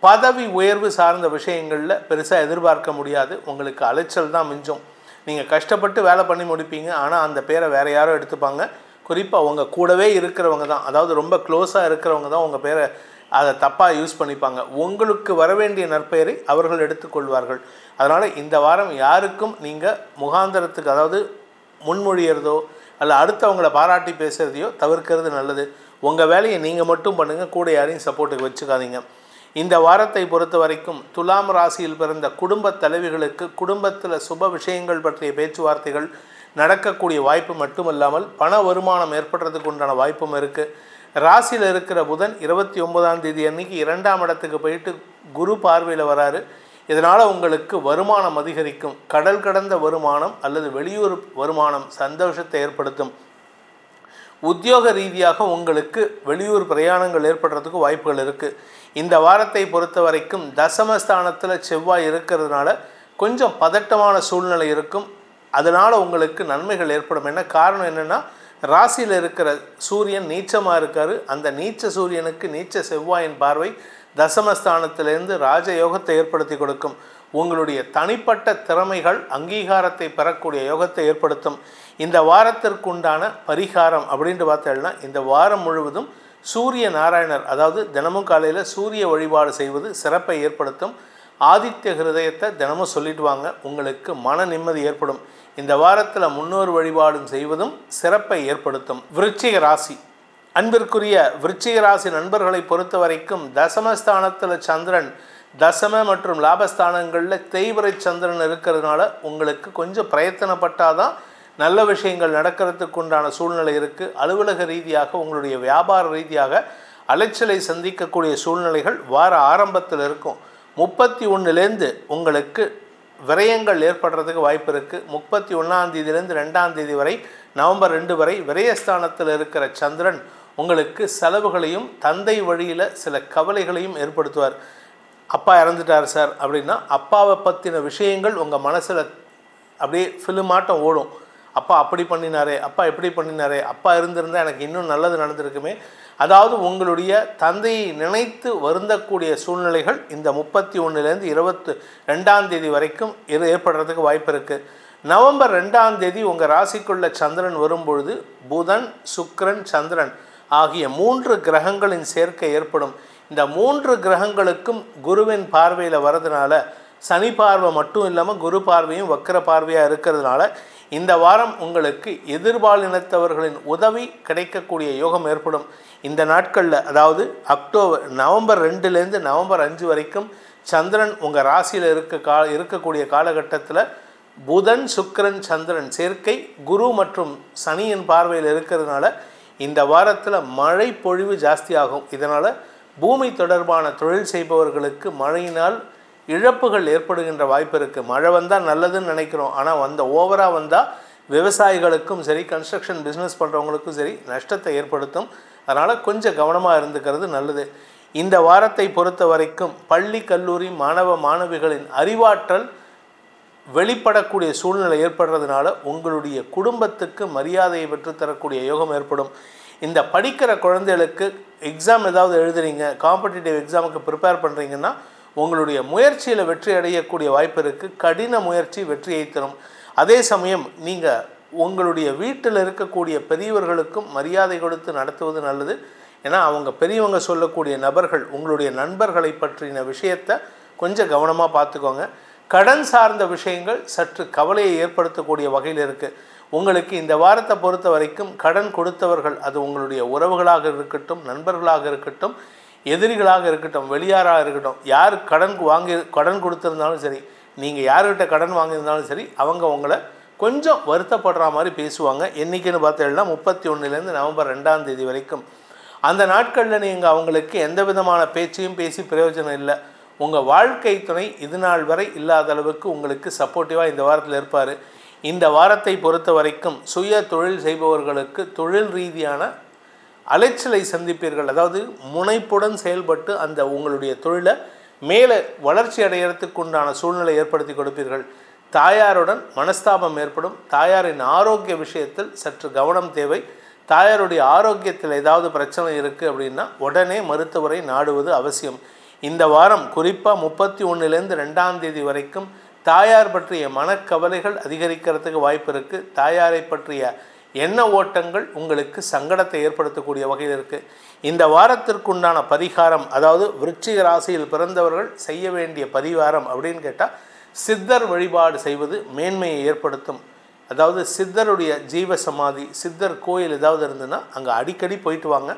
பதவி உயர்வு சார்ந்த விஷயங்களில் பெருசாக எதிர்பார்க்க முடியாது. உங்களுக்கு அலைச்சல் தான் மிஞ்சும். நீங்கள் கஷ்டப்பட்டு வேலை பண்ணி முடிப்பீங்க, ஆனால் அந்த பேரை வேறு யாரோ எடுத்துப்பாங்க. குறிப்பாக உங்கள் கூடவே இருக்கிறவங்க தான், அதாவது ரொம்ப க்ளோஸாக இருக்கிறவங்க தான் உங்கள் பேரை அதை தப்பாக யூஸ் பண்ணிப்பாங்க. உங்களுக்கு வர வேண்டிய நற்பெயரை அவர்கள் எடுத்துக்கொள்வார்கள். அதனால் இந்த வாரம் யாருக்கும் நீங்கள் முகாந்திரத்துக்கு, அதாவது முன்மொழியறதோ அல்ல அடுத்தவங்களை பாராட்டி பேசுகிறதையோ தவிர்க்கிறது நல்லது. உங்கள் வேலையை நீங்கள் மட்டும் பண்ணுங்கள், கூட யாரையும் சப்போர்ட்டுக்கு வச்சுக்காதீங்க. இந்த வாரத்தை பொறுத்த வரைக்கும் துலாம் ராசியில் பிறந்த குடும்ப தலைவிகளுக்கு குடும்பத்தில் சுப விஷயங்கள் பற்றிய பேச்சுவார்த்தைகள் நடக்கக்கூடிய வாய்ப்பு மட்டுமல்லாமல் பண வருமானம் ஏற்படுறதுக்கு உண்டான வாய்ப்பும் இருக்குது. ராசியில் இருக்கிற புதன் 29ஆம் தேதி அன்னைக்கு 2ஆம் இடத்துக்கு போயிட்டு குரு பார்வையில் வராரு. இதனால் உங்களுக்கு வருமானம் அதிகரிக்கும். கடல் கடந்த வருமானம் அல்லது வெளியூர் வருமானம் சந்தோஷத்தை ஏற்படுத்தும். உத்தியோக ரீதியாக உங்களுக்கு வெளியூர் பிரயாணங்கள் ஏற்படுறதுக்கு வாய்ப்புகள் இருக்குது. இந்த வாரத்தை பொறுத்த வரைக்கும் தசமஸ்தானத்தில் செவ்வாய் இருக்கிறதுனால கொஞ்சம் பதட்டமான சூழ்நிலை இருக்கும். அதனால் உங்களுக்கு நன்மைகள் ஏற்படும். என்ன காரணம் என்னென்னா, ராசியில் இருக்கிற சூரியன் நீச்சமாக இருக்கார். அந்த நீச்ச சூரியனுக்கு நீச்ச செவ்வாயின் பார்வை தசமஸ்தானத்திலிருந்து ராஜயோகத்தை ஏற்படுத்தி கொடுக்கும். உங்களுடைய தனிப்பட்ட திறமைகள் அங்கீகாரத்தை பெறக்கூடிய யோகத்தை ஏற்படுத்தும். இந்த வாரத்திற்குண்டான பரிகாரம் அப்படின்ட்டு பார்த்தோம்னா, இந்த வாரம் முழுவதும் சூரிய நாராயணர், அதாவது தினமும் காலையில் சூரிய வழிபாடு செய்வது சிறப்பை ஏற்படுத்தும். ஆதித்ய ஹிருதயத்தை தினமும் சொல்லிட்டு வாங்க, உங்களுக்கு மன நிம்மதி ஏற்படும். இந்த வாரத்தில் முன்னோர் வழிபாடும் செய்வதும் சிறப்பை ஏற்படுத்தும். விருச்சிக ராசி, அன்பிற்குரிய விருச்சிக ராசி நண்பர்களை பொறுத்த வரைக்கும் தசமஸ்தானத்தில் சந்திரன், தசம மற்றும் லாபஸ்தானங்களில் தேய்பிறை சந்திரன் இருக்கிறதுனால உங்களுக்கு கொஞ்சம் பிரயத்தனப்பட்டாதான் நல்ல விஷயங்கள் நடக்கிறதுக்கு உண்டான சூழ்நிலை இருக்குது. அலுவலக ரீதியாக உங்களுடைய வியாபார ரீதியாக அலைச்சலை சந்திக்கக்கூடிய சூழ்நிலைகள் வார ஆரம்பத்தில் இருக்கும். 31லேருந்து உங்களுக்கு விரயங்கள் ஏற்படுறதுக்கு வாய்ப்பு இருக்குது. 31ஆம் தேதியிலேருந்து 2ஆம் தேதி வரை, நவம்பர் 2 வரை விரயஸ்தானத்தில் இருக்கிற சந்திரன் உங்களுக்கு செலவுகளையும் தந்தை வழியில் சில கவலைகளையும் ஏற்படுத்துவார். அப்பா இறந்துட்டார் சார் அப்படின்னா அப்பாவை பற்றின விஷயங்கள் உங்கள் மனசில் அப்படியே ஃபிலிமாட்டம் ஓடும். அப்பா அப்படி பண்ணினாரே, அப்பா எப்படி பண்ணினாரே, அப்பா இருந்திருந்தால் எனக்கு இன்னும் நல்லது நடந்திருக்குமே. அதாவது உங்களுடைய தந்தையை நினைத்து வருந்தக்கூடிய சூழ்நிலைகள் இந்த 31லேருந்து 22ஆம் தேதி வரைக்கும் ஏற்படுறதுக்கு வாய்ப்பு இருக்குது. நவம்பர் 2ஆம் தேதி உங்கள் ராசிக்குள்ள சந்திரன் வரும்பொழுது புதன், சுக்கிரன், சந்திரன் ஆகிய 3 கிரகங்களின் சேர்க்கை ஏற்படும். இந்த 3 கிரகங்களுக்கும் குருவின் பார்வையில் வரதுனால, சனி பார்வை மட்டும் இல்லாமல் குரு பார்வையும் வக்கர பார்வையாக இருக்கிறதுனால இந்த வாரம் உங்களுக்கு எதிர்பாலினத்தவர்களின் உதவி கிடைக்கக்கூடிய யோகம் ஏற்படும். இந்த நாட்களில், அதாவது நவம்பர் 2லேருந்து நவம்பர் 5 வரைக்கும் சந்திரன் உங்கள் ராசியில் இருக்கக்கூடிய காலகட்டத்தில் புதன், சுக்கிரன், சந்திரன் சேர்க்கை குரு மற்றும் சனியின் பார்வையில் இருக்கிறதுனால இந்த வாரத்தில் மழை பொழிவு ஜாஸ்தி ஆகும். இதனால் பூமி தொடர்பான தொழில் செய்பவர்களுக்கு மழையினால் இழப்புகள் ஏற்படுகின்ற வாய்ப்பு இருக்குது. மழை வந்தால் நல்லதுன்னு நினைக்கிறோம், ஆனால் ஓவராக வந்தால் விவசாயிகளுக்கும் சரி, கன்ஸ்ட்ரக்ஷன் பிஸ்னஸ் பண்ணுறவங்களுக்கும் சரி நஷ்டத்தை ஏற்படுத்தும். அதனால் கொஞ்சம் கவனமாக இருந்துக்கிறது நல்லது. இந்த வாரத்தை பொறுத்த வரைக்கும் பள்ளி, கல்லூரி மாணவ மாணவிகளின் அறிவாற்றல் வெளிப்படக்கூடிய சூழ்நிலை ஏற்படுறதுனால உங்களுடைய குடும்பத்துக்கு மரியாதையை பெற்றுத்தரக்கூடிய யோகம் ஏற்படும். இந்த படிக்கிற குழந்தைகளுக்கு எக்ஸாம் ஏதாவது எழுதுறீங்க, காம்படிட்டிவ் எக்ஸாமுக்கு ப்ரிப்பேர் பண்ணுறீங்கன்னா உங்களுடைய முயற்சியில் வெற்றி அடையக்கூடிய வாய்ப்பு இருக்குது. கடின முயற்சி வெற்றியை தரும். அதே சமயம் நீங்கள் உங்களுடைய வீட்டில் இருக்கக்கூடிய பெரியவர்களுக்கும் மரியாதை கொடுத்து நடத்துவது நல்லது. ஏன்னா அவங்க பெரியவங்க சொல்லக்கூடிய நபர்கள் உங்களுடைய நண்பர்களை பற்றின விஷயத்தை கொஞ்சம் கவனமாக பார்த்துக்கோங்க. கடன் சார்ந்த விஷயங்கள் சற்று கவலையை ஏற்படுத்தக்கூடிய வகையில் இருக்குது. உங்களுக்கு இந்த வாரத்தை பொறுத்த வரைக்கும் கடன் கொடுத்தவர்கள், அது உங்களுடைய உறவுகளாக இருக்கட்டும், நண்பர்களாக இருக்கட்டும், எதிரிகளாக இருக்கட்டும், வெளியாராக இருக்கட்டும், யார் கடன் கொடுத்துருந்தாலும் சரி, நீங்கள் யார்கிட்ட கடன் வாங்கியிருந்தாலும் சரி, அவங்க உங்களை கொஞ்சம் வருத்தப்படுற மாதிரி பேசுவாங்க. என்றைக்குன்னு பார்த்தீங்கன்னா 31லேருந்து நவம்பர் 2ஆம் தேதி வரைக்கும். அந்த நாட்களில் நீங்கள் அவங்களுக்கு எந்த விதமான பேச்சையும் பேசி பிரயோஜனம் இல்லை. உங்கள் வாழ்க்கை துணை இது நாள் வரை இல்லாத அளவுக்கு உங்களுக்கு சப்போர்ட்டிவாக இந்த வாரத்தில் இருப்பார். இந்த வாரத்தை பொறுத்த வரைக்கும் சுய தொழில் செய்பவர்களுக்கு தொழில் ரீதியான அலைச்சலை சந்திப்பீர்கள். அதாவது முனைப்புடன் செயல்பட்டு அந்த உங்களுடைய தொழிலை மேலே வளர்ச்சி அடைகிறதுக்கு உண்டான சூழ்நிலை ஏற்படுத்தி கொடுப்பீர்கள். தாயாருடன் மனஸ்தாபம் ஏற்படும். தாயாரின் ஆரோக்கிய விஷயத்தில் சற்று கவனம் தேவை. தாயாருடைய ஆரோக்கியத்தில் ஏதாவது பிரச்சனை இருக்குது அப்படின்னா உடனே மருத்துவரை நாடுவது அவசியம். இந்த வாரம் குறிப்பாக 31லேருந்து 2ஆம் தேதி வரைக்கும் தாயார் பற்றிய மனக்கவலைகள் அதிகரிக்கிறதுக்கு வாய்ப்பு இருக்குது. தாயாரை பற்றிய எண்ண ஓட்டங்கள் உங்களுக்கு சங்கடத்தை ஏற்படுத்தக்கூடிய வகையில் இருக்குது. இந்த வாரத்திற்குண்டான பரிகாரம், அதாவது விருச்சிக ராசியில் பிறந்தவர்கள் செய்ய வேண்டிய பரிகாரம் அப்படின்னு கேட்டால் சித்தர் வழிபாடு செய்வது மேன்மையை ஏற்படுத்தும். அதாவது சித்தருடைய ஜீவ சமாதி, சித்தர் கோயில் ஏதாவது இருந்ததுன்னா அங்கே அடிக்கடி போயிட்டு வாங்க.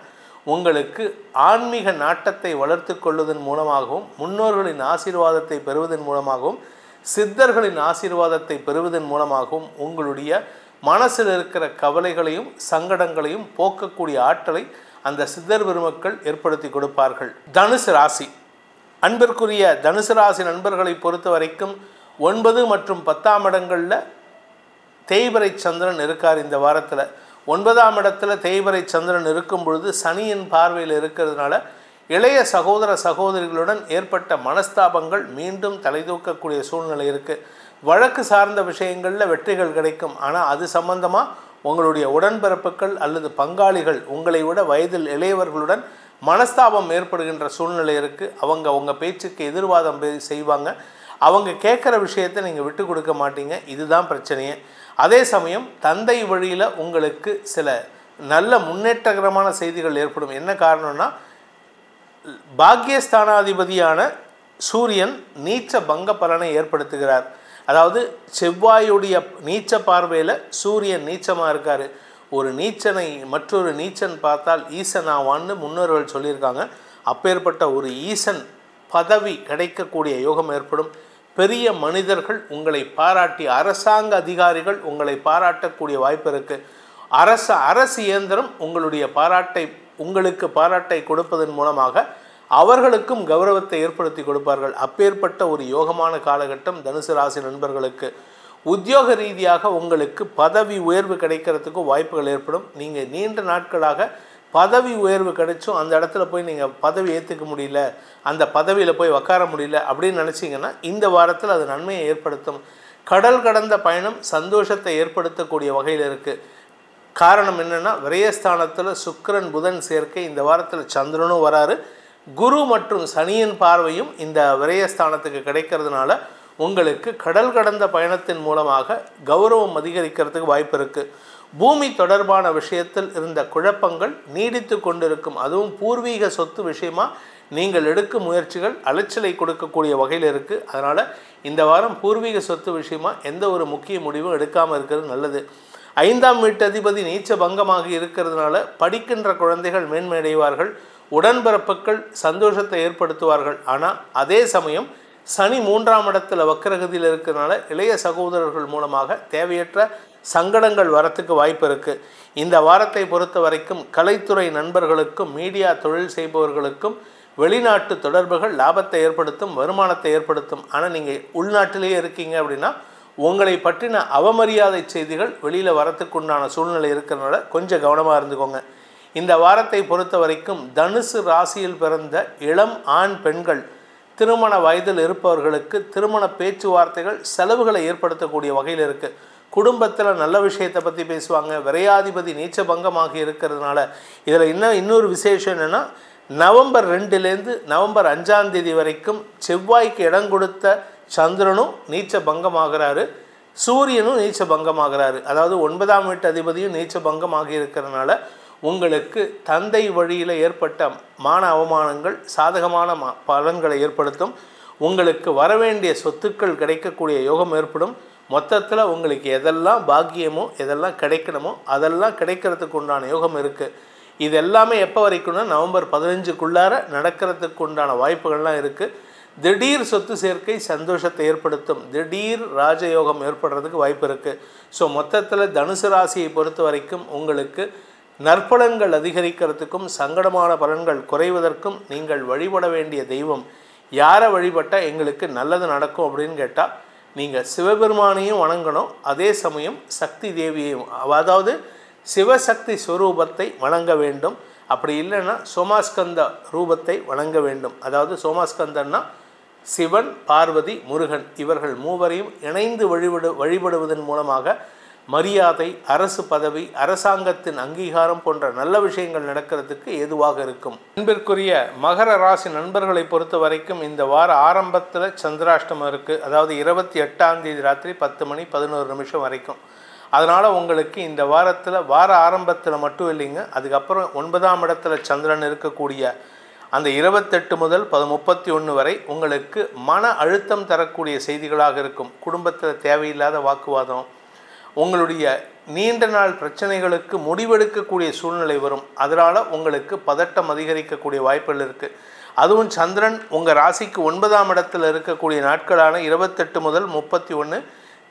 உங்களுக்கு ஆன்மீக நாட்டத்தை வளர்த்து கொள்வதன் மூலமாகவும், முன்னோர்களின் ஆசீர்வாதத்தை பெறுவதன் மூலமாகவும், சித்தர்களின் ஆசீர்வாதத்தை பெறுவதன் மூலமாகவும் உங்களுடைய மனசில் இருக்கிற கவலைகளையும் சங்கடங்களையும் போக்கக்கூடிய ஆற்றலை அந்த சித்தர் பெருமக்கள் ஏற்படுத்தி கொடுப்பார்கள். தனுசு ராசி, அன்பிற்குரிய தனுசு ராசி நண்பர்களை பொறுத்த வரைக்கும் 9 மற்றும் 10ஆம் இடங்களில் தேய்பிறை சந்திரன் இருக்கார். இந்த வாரத்தில் 9ஆம் இடத்துல தேய்பிறை சந்திரன் இருக்கும் பொழுது சனியின் பார்வையில் இருக்கிறதுனால இளைய சகோதர சகோதரிகளுடன் ஏற்பட்ட மனஸ்தாபங்கள் மீண்டும் தலைதூக்கக்கூடிய சூழ்நிலை இருக்குது. வழக்கு சார்ந்த விஷயங்களில் வெற்றிகள் கிடைக்கும். ஆனால் அது சம்பந்தமாக உங்களுடைய உடன்பிறப்புகள் அல்லது பங்காளிகள், உங்களை விட வயதில் இளையவர்களுடன் மனஸ்தாபம் ஏற்படுகின்ற சூழ்நிலை இருக்குது. அவங்க உங்கள் பேச்சுக்கு எதிர்வாதம் செய்வாங்க. அவங்க கேட்குற விஷயத்தை நீங்கள் விட்டு கொடுக்க மாட்டீங்க. இதுதான் பிரச்சனையே. அதே சமயம் தந்தை வழியில் உங்களுக்கு சில நல்ல முன்னேற்றகரமான செய்திகள் ஏற்படும். என்ன காரணம்னா, பாக்கியஸ்தானாதிபதியான சூரியன் நீச்ச பங்க பலனை ஏற்படுத்துகிறார். அதாவது செவ்வாயுடைய நீச்ச பார்வையில் சூரியன் நீச்சமாக இருக்கார். ஒரு நீச்சனை மற்றொரு நீச்சன் பார்த்தால் ஈசன் ஆவான்னு முன்னோர்கள் சொல்லியிருக்காங்க. அப்பேற்பட்ட ஒரு ஈசன் பதவி கிடைக்கக்கூடிய யோகம் ஏற்படும். பெரிய மனிதர்கள் உங்களை பாராட்டி, அரசாங்க அதிகாரிகள் உங்களை பாராட்டக்கூடிய வாய்ப்பு இருக்குது. அரசு இயந்திரம் உங்களுக்கு பாராட்டை கொடுப்பதன் மூலமாக அவர்களுக்கும் கௌரவத்தை ஏற்படுத்தி கொடுப்பார்கள். அப்பேற்பட்ட ஒரு யோகமான காலகட்டம் தனுசு ராசி நண்பர்களுக்கு. உத்தியோக ரீதியாக உங்களுக்கு பதவி உயர்வு கிடைக்கிறதுக்கு வாய்ப்புகள் ஏற்படும். நீங்கள் நீண்ட நாட்களாக பதவி உயர்வு கிடைச்சும் அந்த இடத்துல போய் நீங்கள் பதவி ஏற்றுக்க முடியல, அந்த பதவியில் போய் உட்கார முடியல அப்படின்னு நினச்சிங்கன்னா இந்த வாரத்தில் அது நன்மையை ஏற்படுத்தும். கடல் கடந்த பயணம் சந்தோஷத்தை ஏற்படுத்தக்கூடிய வகையில் இருக்குது. காரணம் என்னென்னா, விரயஸ்தானத்தில் சுக்கிரன் புதன் சேர்க்கை, இந்த வாரத்தில் சந்திரனும் வராரு. குரு மற்றும் சனியின் பார்வையும் இந்த விரயஸ்தானத்துக்கு கிடைக்கிறதுனால உங்களுக்கு கடல் கடந்த பயணத்தின் மூலமாக கௌரவம் அதிகரிக்கிறதுக்கு வாய்ப்பு இருக்குது. பூமி தொடர்பான விஷயத்தில் இருந்த குழப்பங்கள் நீடித்து கொண்டிருக்கும். அதுவும் பூர்வீக சொத்து விஷயமாக நீங்கள் எடுக்கும் முயற்சிகள் அலைச்சலை கொடுக்கக்கூடிய வகையில் இருக்குது. அதனால் இந்த வாரம் பூர்வீக சொத்து விஷயமாக எந்த ஒரு முக்கிய முடிவும் எடுக்காமல் இருக்கிறது நல்லது. 5ஆம் வீட்டு அதிபதி நீச்ச பங்கமாக இருக்கிறதுனால படிக்கின்ற குழந்தைகள் மேன்மையடைவார்கள். உடன்பிறப்புகள் சந்தோஷத்தை ஏற்படுத்துவார்கள். ஆனால் அதே சமயம் சனி 3ஆம் இடத்துல வக்கரகதியில் இருக்கிறதுனால இளைய சகோதரர்கள் மூலமாக தேவையற்ற சங்கடங்கள் வரத்துக்கு வாய்ப்பு இருக்குது. இந்த வாரத்தை பொறுத்த வரைக்கும் கலைத்துறை நண்பர்களுக்கும் மீடியா தொழில் செய்பவர்களுக்கும் வெளிநாட்டு தொடர்புகள் லாபத்தை ஏற்படுத்தும், வருமானத்தை ஏற்படுத்தும். ஆனால் நீங்கள் உள்நாட்டிலேயே இருக்கீங்க அப்படின்னா உங்களை பற்றின அவமரியாதை செய்திகள் வெளியில் வரத்துக்குண்டான சூழ்நிலை இருக்கிறதுனால கொஞ்சம் கவனமாக இருந்துக்கோங்க. இந்த வாரத்தை பொறுத்த வரைக்கும் தனுசு ராசியில் பிறந்த இளம் ஆண் பெண்கள், திருமண வயதில் இருப்பவர்களுக்கு திருமண பேச்சுவார்த்தைகள் செலவுகளை ஏற்படுத்தக்கூடிய வகையில் இருக்குது. குடும்பத்தில் நல்ல விஷயத்தை பற்றி பேசுவாங்க. விரையாதிபதி நீச்ச பங்கமாக இருக்கிறதுனால இதில் இன்னொரு விசேஷம் என்னென்னா, நவம்பர் 2லேருந்து நவம்பர் 5ஆம் தேதி வரைக்கும் செவ்வாய்க்கு இடம் கொடுத்த சந்திரனும் நீச்ச பங்கமாகிறாரு, சூரியனும் நீச்ச பங்கமாகிறாரு. அதாவது 9ஆம் வீட்டு அதிபதியும் நீச்ச பங்கமாக இருக்கிறதுனால உங்களுக்கு தந்தை வழியில் ஏற்பட்ட மான அவமானங்கள் சாதகமான பலன்களை ஏற்படுத்தும். உங்களுக்கு வரவேண்டிய சொத்துக்கள் கிடைக்கக்கூடிய யோகம் ஏற்படும். மொத்தத்தில் உங்களுக்கு எதெல்லாம் பாக்கியமோ எதெல்லாம் கிடைக்கணுமோ அதெல்லாம் கிடைக்கிறதுக்கு உண்டான யோகம் இருக்குது. இது எல்லாமே எப்போ வரைக்கும்னா நவம்பர் 15க்குள்ளார நடக்கிறதுக்கு உண்டான வாய்ப்புகள்லாம் இருக்குது. திடீர் சொத்து சேர்க்கை சந்தோஷத்தை ஏற்படுத்தும். திடீர் ராஜயோகம் ஏற்படுறதுக்கு வாய்ப்பு இருக்குது. ஸோ மொத்தத்தில் தனுசு ராசியை பொறுத்த வரைக்கும் உங்களுக்கு நற்பலன்கள் அதிகரிக்கிறதுக்கும் சங்கடமான பலன்கள் குறைவதற்கும் நீங்கள் வழிபட வேண்டிய தெய்வம், யாரை வழிபட்டால் எங்களுக்கு நல்லது நடக்கும் அப்படின்னு கேட்டால் நீங்கள் சிவபெருமானையும் வணங்கணும். அதே சமயம் சக்தி தேவியையும், அதாவது சிவசக்தி ஸ்வரூபத்தை வணங்க வேண்டும். அப்படி இல்லைன்னா சோமாஸ்கந்த ரூபத்தை வணங்க வேண்டும். அதாவது சோமாஸ்கந்தன்னா சிவன், பார்வதி, முருகன் இவர்கள் மூவரையும் இணைந்து வழிபடுவதன் மூலமாக மரியாதை, அரசு பதவி, அரசாங்கத்தின் அங்கீகாரம் போன்ற நல்ல விஷயங்கள் நடக்கிறதுக்கு ஏதுவாக இருக்கும். அன்பிற்குரிய மகர ராசி நண்பர்களை பொறுத்த வரைக்கும் இந்த வார ஆரம்பத்தில் சந்திராஷ்டமம் இருக்குது. அதாவது 28ஆம் தேதி ராத்திரி 10 மணி 11 நிமிஷம் வரைக்கும். அதனால் உங்களுக்கு இந்த வாரத்தில் வார ஆரம்பத்தில் மட்டும் இல்லைங்க, அதுக்கப்புறம் 9ஆம் இடத்துல சந்திரன் இருக்கக்கூடிய அந்த 28 முதல் 31 வரை உங்களுக்கு மன அழுத்தம் தரக்கூடிய செய்திகளாக இருக்கும். குடும்பத்தில் தேவையில்லாத வாக்குவாதம், உங்களுடைய நீண்ட நாள் பிரச்சனைகளுக்கு முடிவெடுக்கக்கூடிய சூழ்நிலை வரும். அதனால் உங்களுக்கு பதட்டம் அதிகரிக்கக்கூடிய வாய்ப்புகள் இருக்குது. அதுவும் சந்திரன் உங்கள் ராசிக்கு 9ஆம் இடத்தில் இருக்கக்கூடிய நாட்களான 28 முதல் 31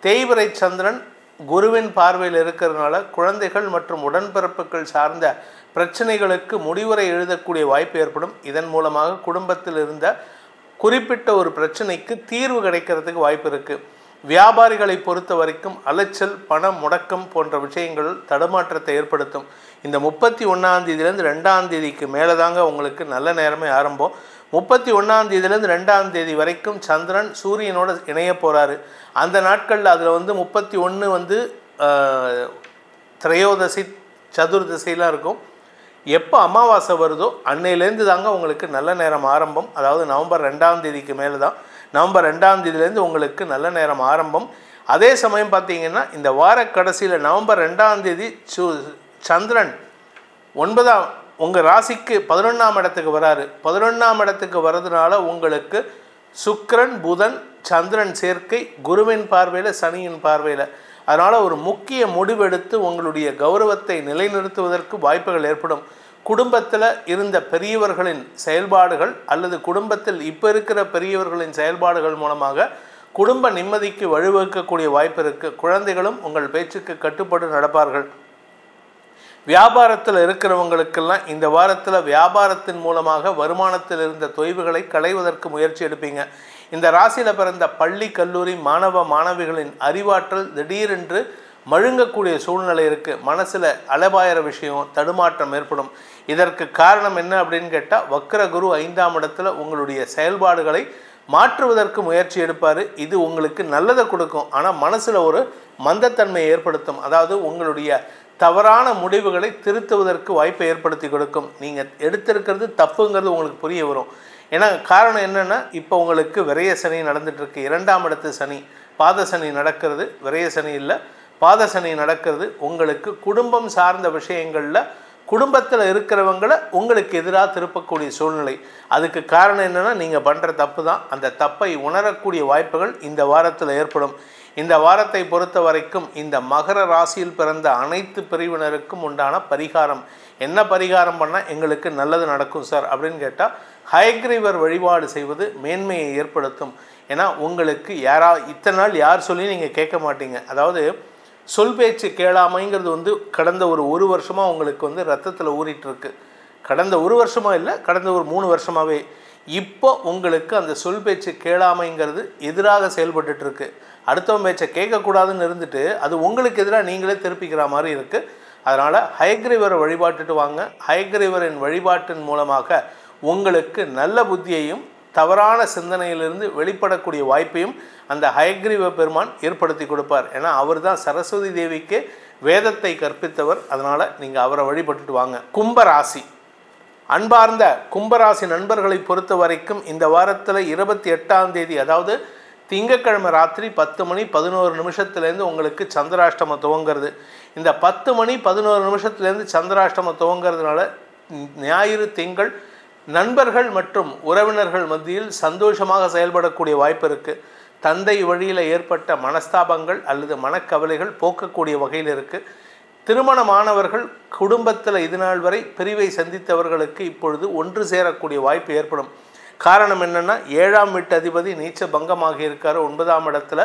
தேய்பிறை சந்திரன் குருவின் பார்வையில் இருக்கிறதுனால குழந்தைகள் மற்றும் உடன்பிறப்புகள் சார்ந்த பிரச்சனைகளுக்கு முடிவுரை எழுதக்கூடிய வாய்ப்பு ஏற்படும். இதன் மூலமாக குடும்பத்தில் இருந்த குறிப்பிட்ட ஒரு பிரச்சனைக்கு தீர்வு கிடைக்கிறதுக்கு வாய்ப்பு இருக்குது. வியாபாரிகளை பொறுத்த வரைக்கும் அலைச்சல், பணம் முடக்கம் போன்ற விஷயங்கள் தடுமாற்றத்தை ஏற்படுத்தும். இந்த 31ஆம் தேதியிலேருந்து 2ஆம் தேதிக்கு மேலே தாங்க உங்களுக்கு நல்ல நேரமே ஆரம்பம். 31ஆம் தேதியிலேருந்து 2ஆம் தேதி வரைக்கும் சந்திரன் சூரியனோட இணைய போகிறாரு. அந்த நாட்களில் அதில் 31 திரையோதசி சதுர்தசிலாம் இருக்கும். எப்போ அமாவாசை வருதோ அன்னையிலேருந்து தாங்க உங்களுக்கு நல்ல நேரம் ஆரம்பம். அதாவது நவம்பர் 2ஆம் தேதிக்கு மேலே தான், நவம்பர் 2ஆம் தேதியிலேருந்து உங்களுக்கு நல்ல நேரம் ஆரம்பம். அதே சமயம் பார்த்தீங்கன்னா இந்த வார கடைசியில் நவம்பர் 2ஆம் தேதி சந்திரன் உங்கள் ராசிக்கு 11ஆம் இடத்துக்கு வராரு. 11ஆம் இடத்துக்கு வர்றதுனால உங்களுக்கு சுக்கிரன், புதன், சந்திரன் சேர்க்கை, குருவின் பார்வையில், சனியின் பார்வையில். அதனால் ஒரு முக்கிய முடிவெடுத்து உங்களுடைய கௌரவத்தை நிலைநிறுத்துவதற்கு வாய்ப்புகள் ஏற்படும். குடும்பத்தில் இருந்த பெரியவர்களின் செயல்பாடுகள் அல்லது குடும்பத்தில் இப்போ இருக்கிற பெரியவர்களின் செயல்பாடுகள் மூலமாக குடும்ப நிம்மதிக்கு வழிவகுக்கக்கூடிய வாய்ப்பு இருக்குது. குழந்தைகளும் உங்கள் பேச்சுக்கு கட்டுப்பட்டு நடப்பார்கள். வியாபாரத்தில் இருக்கிறவங்களுக்கெல்லாம் இந்த வாரத்தில் வியாபாரத்தின் மூலமாக வருமானத்தில் இருந்த தொய்வுகளை களைவதற்கு முயற்சி எடுப்பீங்க. இந்த ராசியில் பிறந்த பள்ளி கல்லூரி மாணவ மாணவிகளின் அறிவாற்றல் திடீரென்று மழுங்கக்கூடிய சூழ்நிலை இருக்குது. மனசில் அலபாயிர விஷயம், தடுமாற்றம் ஏற்படும். இதற்கு காரணம் என்ன அப்படின்னு கேட்டால், வக்ர குரு 5ஆம் இடத்துல உங்களுடைய செயல்பாடுகளை மாற்றுவதற்கு முயற்சி எடுப்பார். இது உங்களுக்கு நல்லதை கொடுக்கும், ஆனால் மனசில் ஒரு மந்தத்தன்மையை ஏற்படுத்தும். அதாவது உங்களுடைய தவறான முடிவுகளை திருத்துவதற்கு வாய்ப்பை ஏற்படுத்தி கொடுக்கும். நீங்கள் எடுத்திருக்கிறது தப்புங்கிறது உங்களுக்கு புரிய வரும். ஏன்னா காரணம் என்னென்னா, இப்போ உங்களுக்கு விரய சனி நடந்துகிட்ருக்கு. 2ஆம் இடத்து சனி, பாத சனி நடக்கிறது. விரய சனி இல்லை, பாத சனி நடக்கிறது. உங்களுக்கு குடும்பம் சார்ந்த விஷயங்களில் குடும்பத்தில் இருக்கிறவங்களை உங்களுக்கு எதிராக திருப்பக்கூடிய சூழ்நிலை. அதுக்கு காரணம் என்னென்னா, நீங்கள் பண்ணுற தப்பு தான். அந்த தப்பை உணரக்கூடிய வாய்ப்புகள் இந்த வாரத்தில் ஏற்படும். இந்த வாரத்தை பொறுத்த வரைக்கும் இந்த மகர ராசியில் பிறந்த அனைத்து பிரிவினருக்கும் உண்டான பரிகாரம் என்ன? பரிகாரம் பண்ணால் எங்களுக்கு நல்லது நடக்கும் சார் அப்படின்னு கேட்டால், ஹயக்ரீவர் வழிபாடு செய்வது மேன்மையை ஏற்படுத்தும். ஏன்னா உங்களுக்கு இத்தனை நாள் யார் சொல்லி நீங்கள் கேட்க மாட்டீங்க. அதாவது சொல் பேச்சு கேளாமைங்கிறது கடந்த ஒரு வருஷமாக உங்களுக்கு ரத்தத்தில் ஊறிட்டுருக்கு. கடந்த ஒரு வருஷமாக இல்லை, கடந்த ஒரு 3 வருஷமாகவே இப்போ உங்களுக்கு அந்த சொல் பேச்சு கேளாமைங்கிறது எதிராக செயல்பட்டுருக்கு. அடுத்தவன் பேச்சை கேட்கக்கூடாதுன்னு இருந்துட்டு அது உங்களுக்கு எதிராக நீங்களே திருப்பிக்கிற மாதிரி இருக்குது. அதனால் ஹயக்ரீவரை வழிபாட்டுட்டு வாங்க. ஹயக்ரீவரின் வழிபாட்டின் மூலமாக உங்களுக்கு நல்ல புத்தியையும் தவறான சிந்தனையிலிருந்து வெளிப்படக்கூடிய வாய்ப்பையும் அந்த ஹயக்ரீவ பெருமான் ஏற்படுத்தி கொடுப்பார். ஏன்னா அவர் தான் சரஸ்வதி தேவிக்கு வேதத்தை கற்பித்தவர். அதனால் நீங்கள் அவரை வழிபட்டுட்டு வாங்க. கும்பராசி, அன்பார்ந்த கும்பராசி நண்பர்களை பொறுத்த வரைக்கும் இந்த வாரத்தில் 28ஆம் தேதி, அதாவது திங்கட்கிழமை ராத்திரி 10:11 உங்களுக்கு சந்திராஷ்டமம் துவங்கிறது. இந்த 10:11 சந்திராஷ்டமம் துவங்கிறதுனால ஞாயிறு, திங்கள் நண்பர்கள் மற்றும் உறவினர்கள் மத்தியில் சந்தோஷமாக செயல்படக்கூடிய வாய்ப்பு இருக்குது. தந்தை வழியில் ஏற்பட்ட மனஸ்தாபங்கள் அல்லது மனக்கவலைகள் போக்கக்கூடிய வகையில் இருக்குது. திருமணமானவர்கள் குடும்பத்தில் இதுநாள் வரை பிரிவை சந்தித்தவர்களுக்கு இப்பொழுது ஒன்று சேரக்கூடிய வாய்ப்பு ஏற்படும். காரணம் என்னென்னா, 7ஆம் வீட்டு அதிபதி நீச்ச பங்கமாக இருக்கார் 9ஆம் இடத்துல.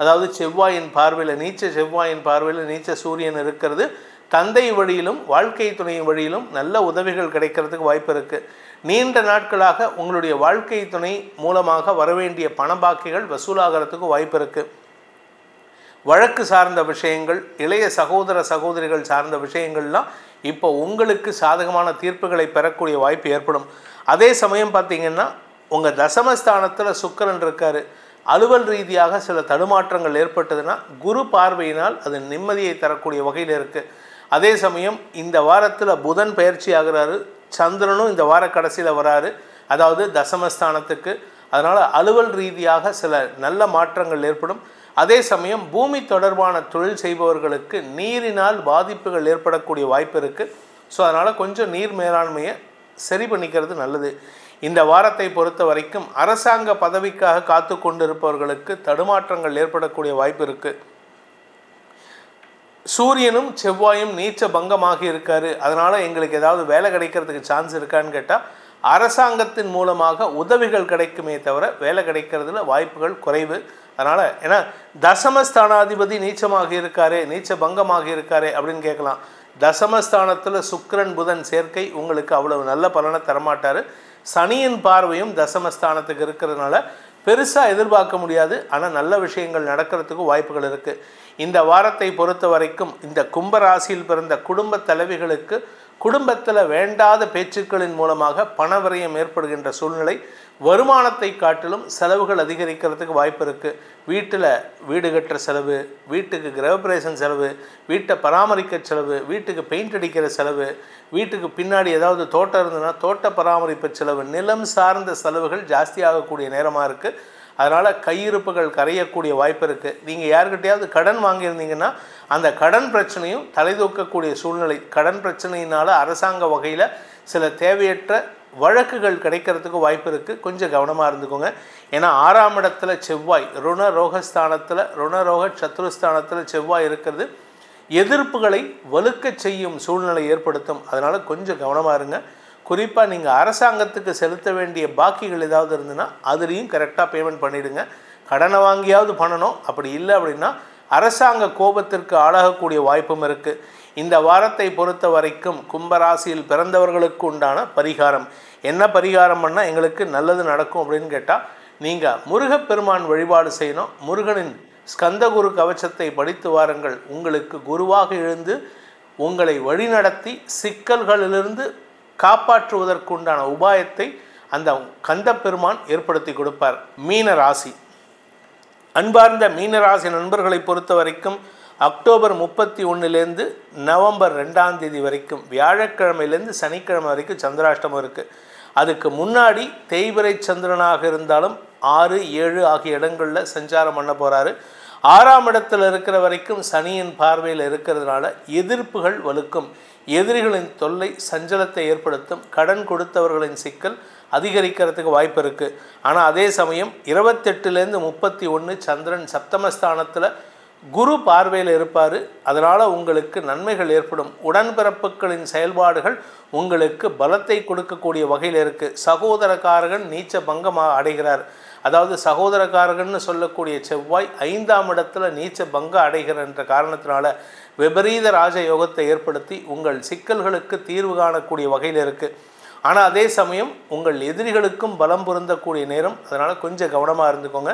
அதாவது செவ்வாயின் பார்வையில், நீச்ச செவ்வாயின் பார்வையில் நீச்ச சூரியன் இருக்கிறது. தந்தை வழியிலும் வாழ்க்கை துணை வழியிலும் நல்ல உதவிகள் கிடைக்கிறதுக்கு வாய்ப்பு இருக்குது. நீண்ட நாட்களாக உங்களுடைய வாழ்க்கை துணை மூலமாக வரவேண்டிய பண பாக்கிகள் வசூலாகிறதுக்கு வாய்ப்பு இருக்குது. வழக்கு சார்ந்த விஷயங்கள், இளைய சகோதர சகோதரிகள் சார்ந்த விஷயங்கள்லாம் இப்போ உங்களுக்கு சாதகமான தீர்ப்புகளை பெறக்கூடிய வாய்ப்பு ஏற்படும். அதே சமயம் பார்த்திங்கன்னா, உங்கள் தசமஸ்தானத்தில் சுக்கிரன் இருக்கார். அலுவல் ரீதியாக சில தடுமாற்றங்கள் ஏற்பட்டதுன்னா குரு பார்வையினால் அது நிம்மதியை தரக்கூடிய வகையில் இருக்குது. அதே சமயம் இந்த வாரத்தில் புதன் பயிற்சி ஆகிறாரு. சந்திரனும் இந்த வார கடைசியில் வராரு, அதாவது தசமஸ்தானத்துக்கு. அதனால் அலுவல் ரீதியாக சில நல்ல மாற்றங்கள் ஏற்படும். அதே சமயம் பூமி தொடர்பான தொழில் செய்பவர்களுக்கு நீரினால் பாதிப்புகள் ஏற்படக்கூடிய வாய்ப்பு இருக்குது. ஸோ அதனால் கொஞ்சம் நீர் மேலாண்மையை சரி பண்ணிக்கிறது நல்லது. இந்த வாரத்தை பொறுத்த வரைக்கும் அரசாங்க பதவிக்காக காத்து கொண்டிருப்பவர்களுக்கு தடுமாற்றங்கள் ஏற்படக்கூடிய வாய்ப்பு இருக்குது. சூரியனும் செவ்வாயும் நீச்ச பங்கமாகி இருக்காரு. அதனால் எங்களுக்கு ஏதாவது வேலை கிடைக்கிறதுக்கு சான்ஸ் இருக்கான்னு கேட்டால் அரசாங்கத்தின் மூலமாக உதவிகள் கிடைக்குமே தவிர வேலை கிடைக்கிறதுல வாய்ப்புகள் குறைவு. அதனால் ஏன்னா தசமஸ்தானாதிபதி நீச்சமாக இருக்காரு, நீச்ச பங்கமாக இருக்காரு அப்படின்னு கேட்கலாம். தசமஸ்தானத்தில் சுக்கிரன் புதன் சேர்க்கை உங்களுக்கு அவ்வளவு நல்ல பலனை தரமாட்டார். சனியின் பார்வையும் தசமஸ்தானத்துக்கு இருக்கிறதுனால பெருசாக எதிர்பார்க்க முடியாது. ஆனால் நல்ல விஷயங்கள் நடக்கிறதுக்கு வாய்ப்புகள் இருக்குது. இந்த வாரத்தை பொறுத்த வரைக்கும் இந்த கும்பராசியில் பிறந்த குடும்ப தலைவிகளுக்கு குடும்பத்தில் வேண்டாத பேச்சுக்களின் மூலமாக பணவிரயம் ஏற்படுகின்ற சூழ்நிலை, வருமானத்தை காட்டிலும் செலவுகள் அதிகரிக்கிறதுக்கு வாய்ப்பு இருக்குது. வீட்டில் வீடு கட்டுற செலவு, வீட்டுக்கு கிரகப்பிரவேசம் செலவு, வீட்டை பராமரிக்க செலவு, வீட்டுக்கு பெயிண்ட் அடிக்கிற செலவு, வீட்டுக்கு பின்னாடி ஏதாவது தோட்டம் இருந்ததுன்னா தோட்ட பராமரிப்பு செலவு, நிலம் சார்ந்த செலவுகள் ஜாஸ்தியாகக்கூடிய நேரமாக இருக்குது. அதனால் கையிருப்புகள் கரையக்கூடிய வாய்ப்பு இருக்குது. நீங்கள் யாருக்கிட்டையாவது கடன் வாங்கியிருந்தீங்கன்னா அந்த கடன் பிரச்சனையும் தலைதூக்கக்கூடிய சூழ்நிலை. கடன் பிரச்சனையினால் அரசாங்க வகையில் சில தேவையற்ற வழக்குகள் கிடைக்கிறதுக்கு வாய்ப்பு இருக்குது. கொஞ்சம் கவனமாக இருந்துக்கோங்க. ஏன்னா 6ஆம் இடத்துல செவ்வாய் ருணரோகஸ்தானத்தில் ருணரோக சத்துருஸ்தானத்தில் செவ்வாய் இருக்கிறது எதிர்ப்புகளை வலுக்க செய்யும் சூழ்நிலை ஏற்படுத்தும். அதனால் கொஞ்சம் கவனமாக இருங்க. குறிப்பாக நீங்கள் அரசாங்கத்துக்கு செலுத்த வேண்டிய பாக்கிகள் ஏதாவது இருந்துன்னா அதுலேயும் கரெக்டாக பேமெண்ட் பண்ணிவிடுங்க. கடனை வாங்கியாவது பண்ணணும். அப்படி இல்லை அப்படின்னா அரசாங்க கோபத்திற்கு ஆளாகக்கூடிய வாய்ப்பும் இருக்குது. இந்த வாரத்தை பொறுத்த வரைக்கும் கும்பராசியில் பிறந்தவர்களுக்கு உண்டான பரிகாரம் என்ன பரிகாரம் பண்ணால் எங்களுக்கு நல்லது நடக்கும் அப்படின்னு கேட்டால் நீங்கள் முருகப்பெருமான் வழிபாடு செய்யணும். முருகனின் ஸ்கந்தகுரு கவச்சத்தை படித்து வாருங்கள். உங்களுக்கு குருவாக எழுந்து உங்களை வழிநடத்தி சிக்கல்களிலிருந்து காப்பாற்றுவதற்குண்டான உபாயத்தை அந்த கந்தப்பெருமான் ஏற்படுத்தி கொடுப்பார். மீன ராசி அன்பார்ந்த மீனராசி நண்பர்களை பொறுத்த வரைக்கும் அக்டோபர் 31 நவம்பர் 2 வரைக்கும் வியாழக்கிழமையிலேருந்து சனிக்கிழமை வரைக்கும் சந்திராஷ்டமம் இருக்குது. அதுக்கு முன்னாடி தேய்பிறை சந்திரனாக இருந்தாலும் 6, 7 ஆகிய இடங்களில் சஞ்சாரம் பண்ண போகிறாரு. 6ஆம் இடத்தில் இருக்கிற வரைக்கும் சனியின் பார்வையில் இருக்கிறதுனால எதிர்ப்புகள் வலுக்கும், எதிரிகளின் தொல்லை சஞ்சலத்தை ஏற்படுத்தும், கடன் கொடுத்தவர்களின் சிக்கல் அதிகரிக்கிறதுக்கு வாய்ப்பு இருக்குது. ஆனால் அதே சமயம் 28 31 சந்திரன் சப்தமஸ்தானத்தில் குரு பார்வையில் இருப்பார். அதனால் உங்களுக்கு நன்மைகள் ஏற்படும். உடன்பிறப்புகளின் செயல்பாடுகள் உங்களுக்கு பலத்தை கொடுக்கக்கூடிய வகையில் இருக்குது. சகோதரக்காரகன் நீச்ச பங்கமாக அடைகிறார். அதாவது சகோதரக்காரகன்னு சொல்லக்கூடிய செவ்வாய் 5ஆம் இடத்துல நீச்ச பங்க அடைகிற என்ற காரணத்தினால விபரீத ராஜயோகத்தை ஏற்படுத்தி உங்கள் சிக்கல்களுக்கு தீர்வு காணக்கூடிய வகையில் இருக்குது. ஆனால் அதே சமயம் உங்கள் எதிரிகளுக்கும் பலம் பொருந்தக்கூடிய நேரம். அதனால் கொஞ்சம் கவனமாக இருந்துக்கோங்க.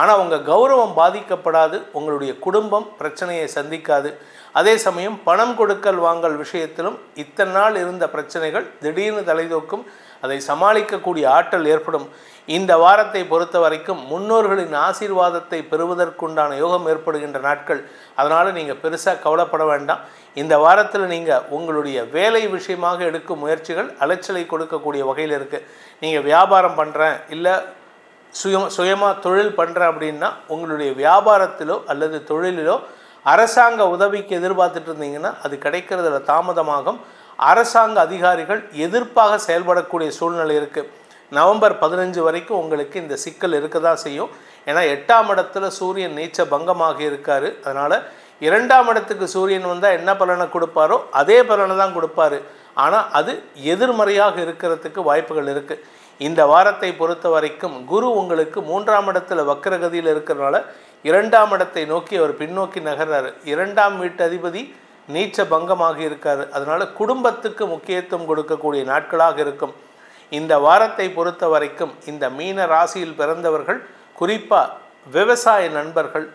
ஆனால் உங்கள் கௌரவம் பாதிக்கப்படாது, உங்களுடைய குடும்பம் பிரச்சனையை சந்திக்காது. அதே சமயம் பணம் கொடுக்கல் வாங்கல் விஷயத்திலும் இத்தனை நாள் இருந்த பிரச்சனைகள் திடீர்னு தலைதூக்கும். அதை சமாளிக்கக்கூடிய ஆற்றல் ஏற்படும். இந்த வாரத்தை பொறுத்த வரைக்கும் முன்னோர்களின் ஆசீர்வாதத்தை பெறுவதற்குண்டான யோகம் ஏற்படுகின்ற நாட்கள். அதனால் நீங்கள் பெருசாக கவலைப்பட வேண்டாம். இந்த வாரத்தில் நீங்கள் உங்களுடைய வேலை விஷயமாக எடுக்கும் முயற்சிகள் அலைச்சலை கொடுக்கக்கூடிய வகையில் இருக்குது. நீங்கள் வியாபாரம் பண்ணுறேன் இல்லை சுயமாக தொழில் பண்ணுறேன் அப்படின்னா உங்களுடைய வியாபாரத்திலோ அல்லது தொழிலிலோ அரசாங்க உதவிக்கு எதிர்பார்த்துட்டு இருந்தீங்கன்னா அது கிடைக்கிறதுல தாமதமாகும். அரசாங்க அதிகாரிகள் எதிர்ப்பாக செயல்படக்கூடிய சூழ்நிலை இருக்குது. நவம்பர் 15 வரைக்கும் உங்களுக்கு இந்த சிக்கல் இருக்க தான் செய்யும். ஏன்னா 8ஆம் இடத்துல சூரியன் நீச்ச பங்கமாக இருக்கார். அதனால் 2ஆம் இடத்துக்கு சூரியன் வந்தால் என்ன பலனை கொடுப்பாரோ அதே பலனை தான் கொடுப்பாரு. ஆனால் அது எதிர்மறையாக இருக்கிறதுக்கு வாய்ப்புகள் இருக்குது. இந்த வாரத்தை பொறுத்த வரைக்கும் குரு உங்களுக்கு 3ஆம் இடத்துல வக்கரகதியில் இருக்கிறதுனால 2ஆம் இடத்தை நோக்கி அவர் பின்னோக்கி நகர்றாரு. 2ஆம் வீட்டு அதிபதி நீச்ச பங்கமாக இருக்கார். அதனால் குடும்பத்துக்கு முக்கியத்துவம் கொடுக்கக்கூடிய நாட்களாக இருக்கும். இந்த வாரத்தை பொறுத்த வரைக்கும் இந்த மீன ராசியில் பிறந்தவர்கள், குறிப்பாக விவசாய நண்பர்கள்,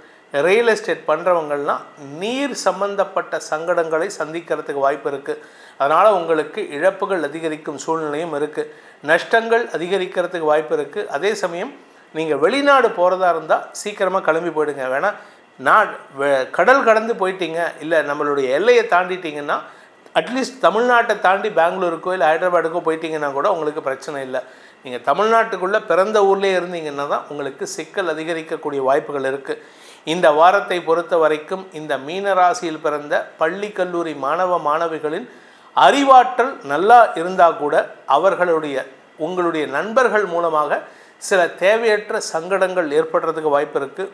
ரியல் எஸ்டேட் பண்ணுறவங்கள்லாம் நீர் சம்பந்தப்பட்ட சங்கடங்களை சந்திக்கிறதுக்கு வாய்ப்பு இருக்குது. அதனால் உங்களுக்கு இழப்புகள் அதிகரிக்கும் சூழ்நிலையும் இருக்குது. நஷ்டங்கள் அதிகரிக்கிறதுக்கு வாய்ப்பு இருக்குது. அதே சமயம் நீங்கள் வெளிநாடு போகிறதா இருந்தால் சீக்கிரமாக கிளம்பி போயிடுங்க. வேணால் கடல் கடந்து போயிட்டீங்க, இல்லை நம்மளுடைய எல்லையை தாண்டிட்டிங்கன்னா அட்லீஸ்ட் தமிழ்நாட்டை தாண்டி பெங்களூருக்கோ இல்லை ஹைதராபாடுக்கோ போயிட்டீங்கன்னா கூட உங்களுக்கு பிரச்சனை இல்லை. நீங்கள் தமிழ்நாட்டுக்குள்ளே பிறந்த ஊர்லேயே இருந்தீங்கன்னா தான் உங்களுக்கு சிக்கல் அதிகரிக்கக்கூடிய வாய்ப்புகள் இருக்குது. இந்த வாரத்தை பொறுத்த வரைக்கும் இந்த மீன ராசியில் பிறந்த பள்ளி கல்லூரி மாணவ மாணவிகளின் அறிவாற்றல் நல்லா இருந்தால் கூட உங்களுடைய நண்பர்கள் மூலமாக சில தேவையற்ற சங்கடங்கள் ஏற்படுறதுக்கு வாய்ப்பு இருக்குது.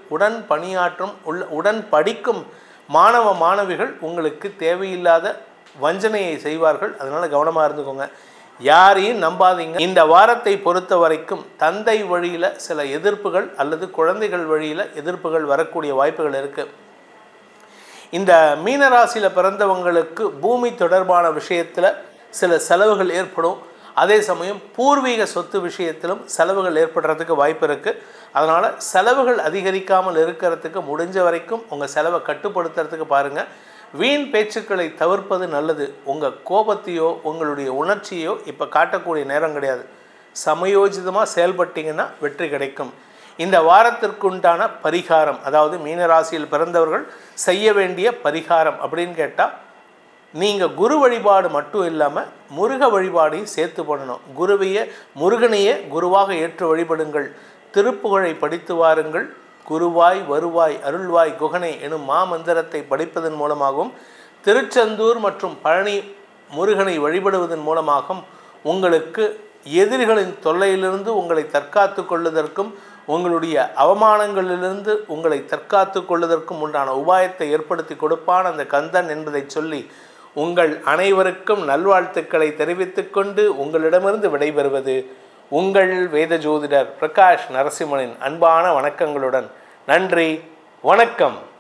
உடன் படிக்கும் மாணவ மாணவிகள் உங்களுக்கு தேவையில்லாத வஞ்சனையை செய்வார்கள். அதனால் கவனமாக இருந்துக்கோங்க. யாரையும் நம்பாதீங்க. இந்த வாரத்தை பொறுத்த வரைக்கும் தந்தை வழியில் சில எதிர்ப்புகள் அல்லது குழந்தைகள் வழியில் எதிர்ப்புகள் வரக்கூடிய வாய்ப்புகள் இருக்குது. இந்த மீனராசியில் பிறந்தவங்களுக்கு பூமி தொடர்பான விஷயத்தில் சில செலவுகள் ஏற்படும். அதே சமயம் பூர்வீக சொத்து விஷயத்திலும் செலவுகள் ஏற்படுறதுக்கு வாய்ப்பு இருக்குது. அதனால் செலவுகள் அதிகரிக்காமல் இருக்கிறதுக்கு முடிஞ்ச வரைக்கும் உங்கள் செலவை கட்டுப்படுத்துறதுக்கு பாருங்கள். வீண் பேச்சுக்களை தவிர்ப்பது நல்லது. உங்கள் கோபத்தையோ உங்களுடைய உணர்ச்சியோ இப்போ காட்டக்கூடிய நேரம் கிடையாது. சமயோஜிதமாக செயல்பட்டீங்கன்னா வெற்றி கிடைக்கும். இந்த வாரத்திற்குண்டான பரிகாரம், அதாவது மீனராசியில் பிறந்தவர்கள் செய்ய வேண்டிய பரிகாரம் அப்படின்னு கேட்டால், நீங்கள் குரு வழிபாடு மட்டும் இல்லாமல் முருக வழிபாடையும் சேர்த்து பண்ணணும். முருகனையே குருவாக ஏற்று வழிபடுங்கள். திருப்புகழை படித்து வாருங்கள். குருவாய் வருவாய் அருள்வாய் குகனை எனும் மாமந்திரத்தை படிப்பதன் மூலமாகவும் திருச்செந்தூர் மற்றும் பழனி முருகனை வழிபடுவதன் மூலமாகவும் உங்களுக்கு எதிரிகளின் தொல்லையிலிருந்து உங்களை தற்காத்து கொள்வதற்கும் உங்களுடைய அவமானங்களிலிருந்து உங்களை தற்காத்து கொள்வதற்கும் உண்டான உபாயத்தை ஏற்படுத்தி கொடுப்பான் அந்த கந்தன் என்பதை சொல்லி உங்கள் அனைவருக்கும் நல்வாழ்த்துக்களை தெரிவித்துக்கொண்டு உங்களிடமிருந்து விடைபெறுவது உங்கள் வேத ஜோதிடர் பிரகாஷ் நரசிம்மனின் அன்பான வணக்கங்களுடன். நன்றி, வணக்கம்.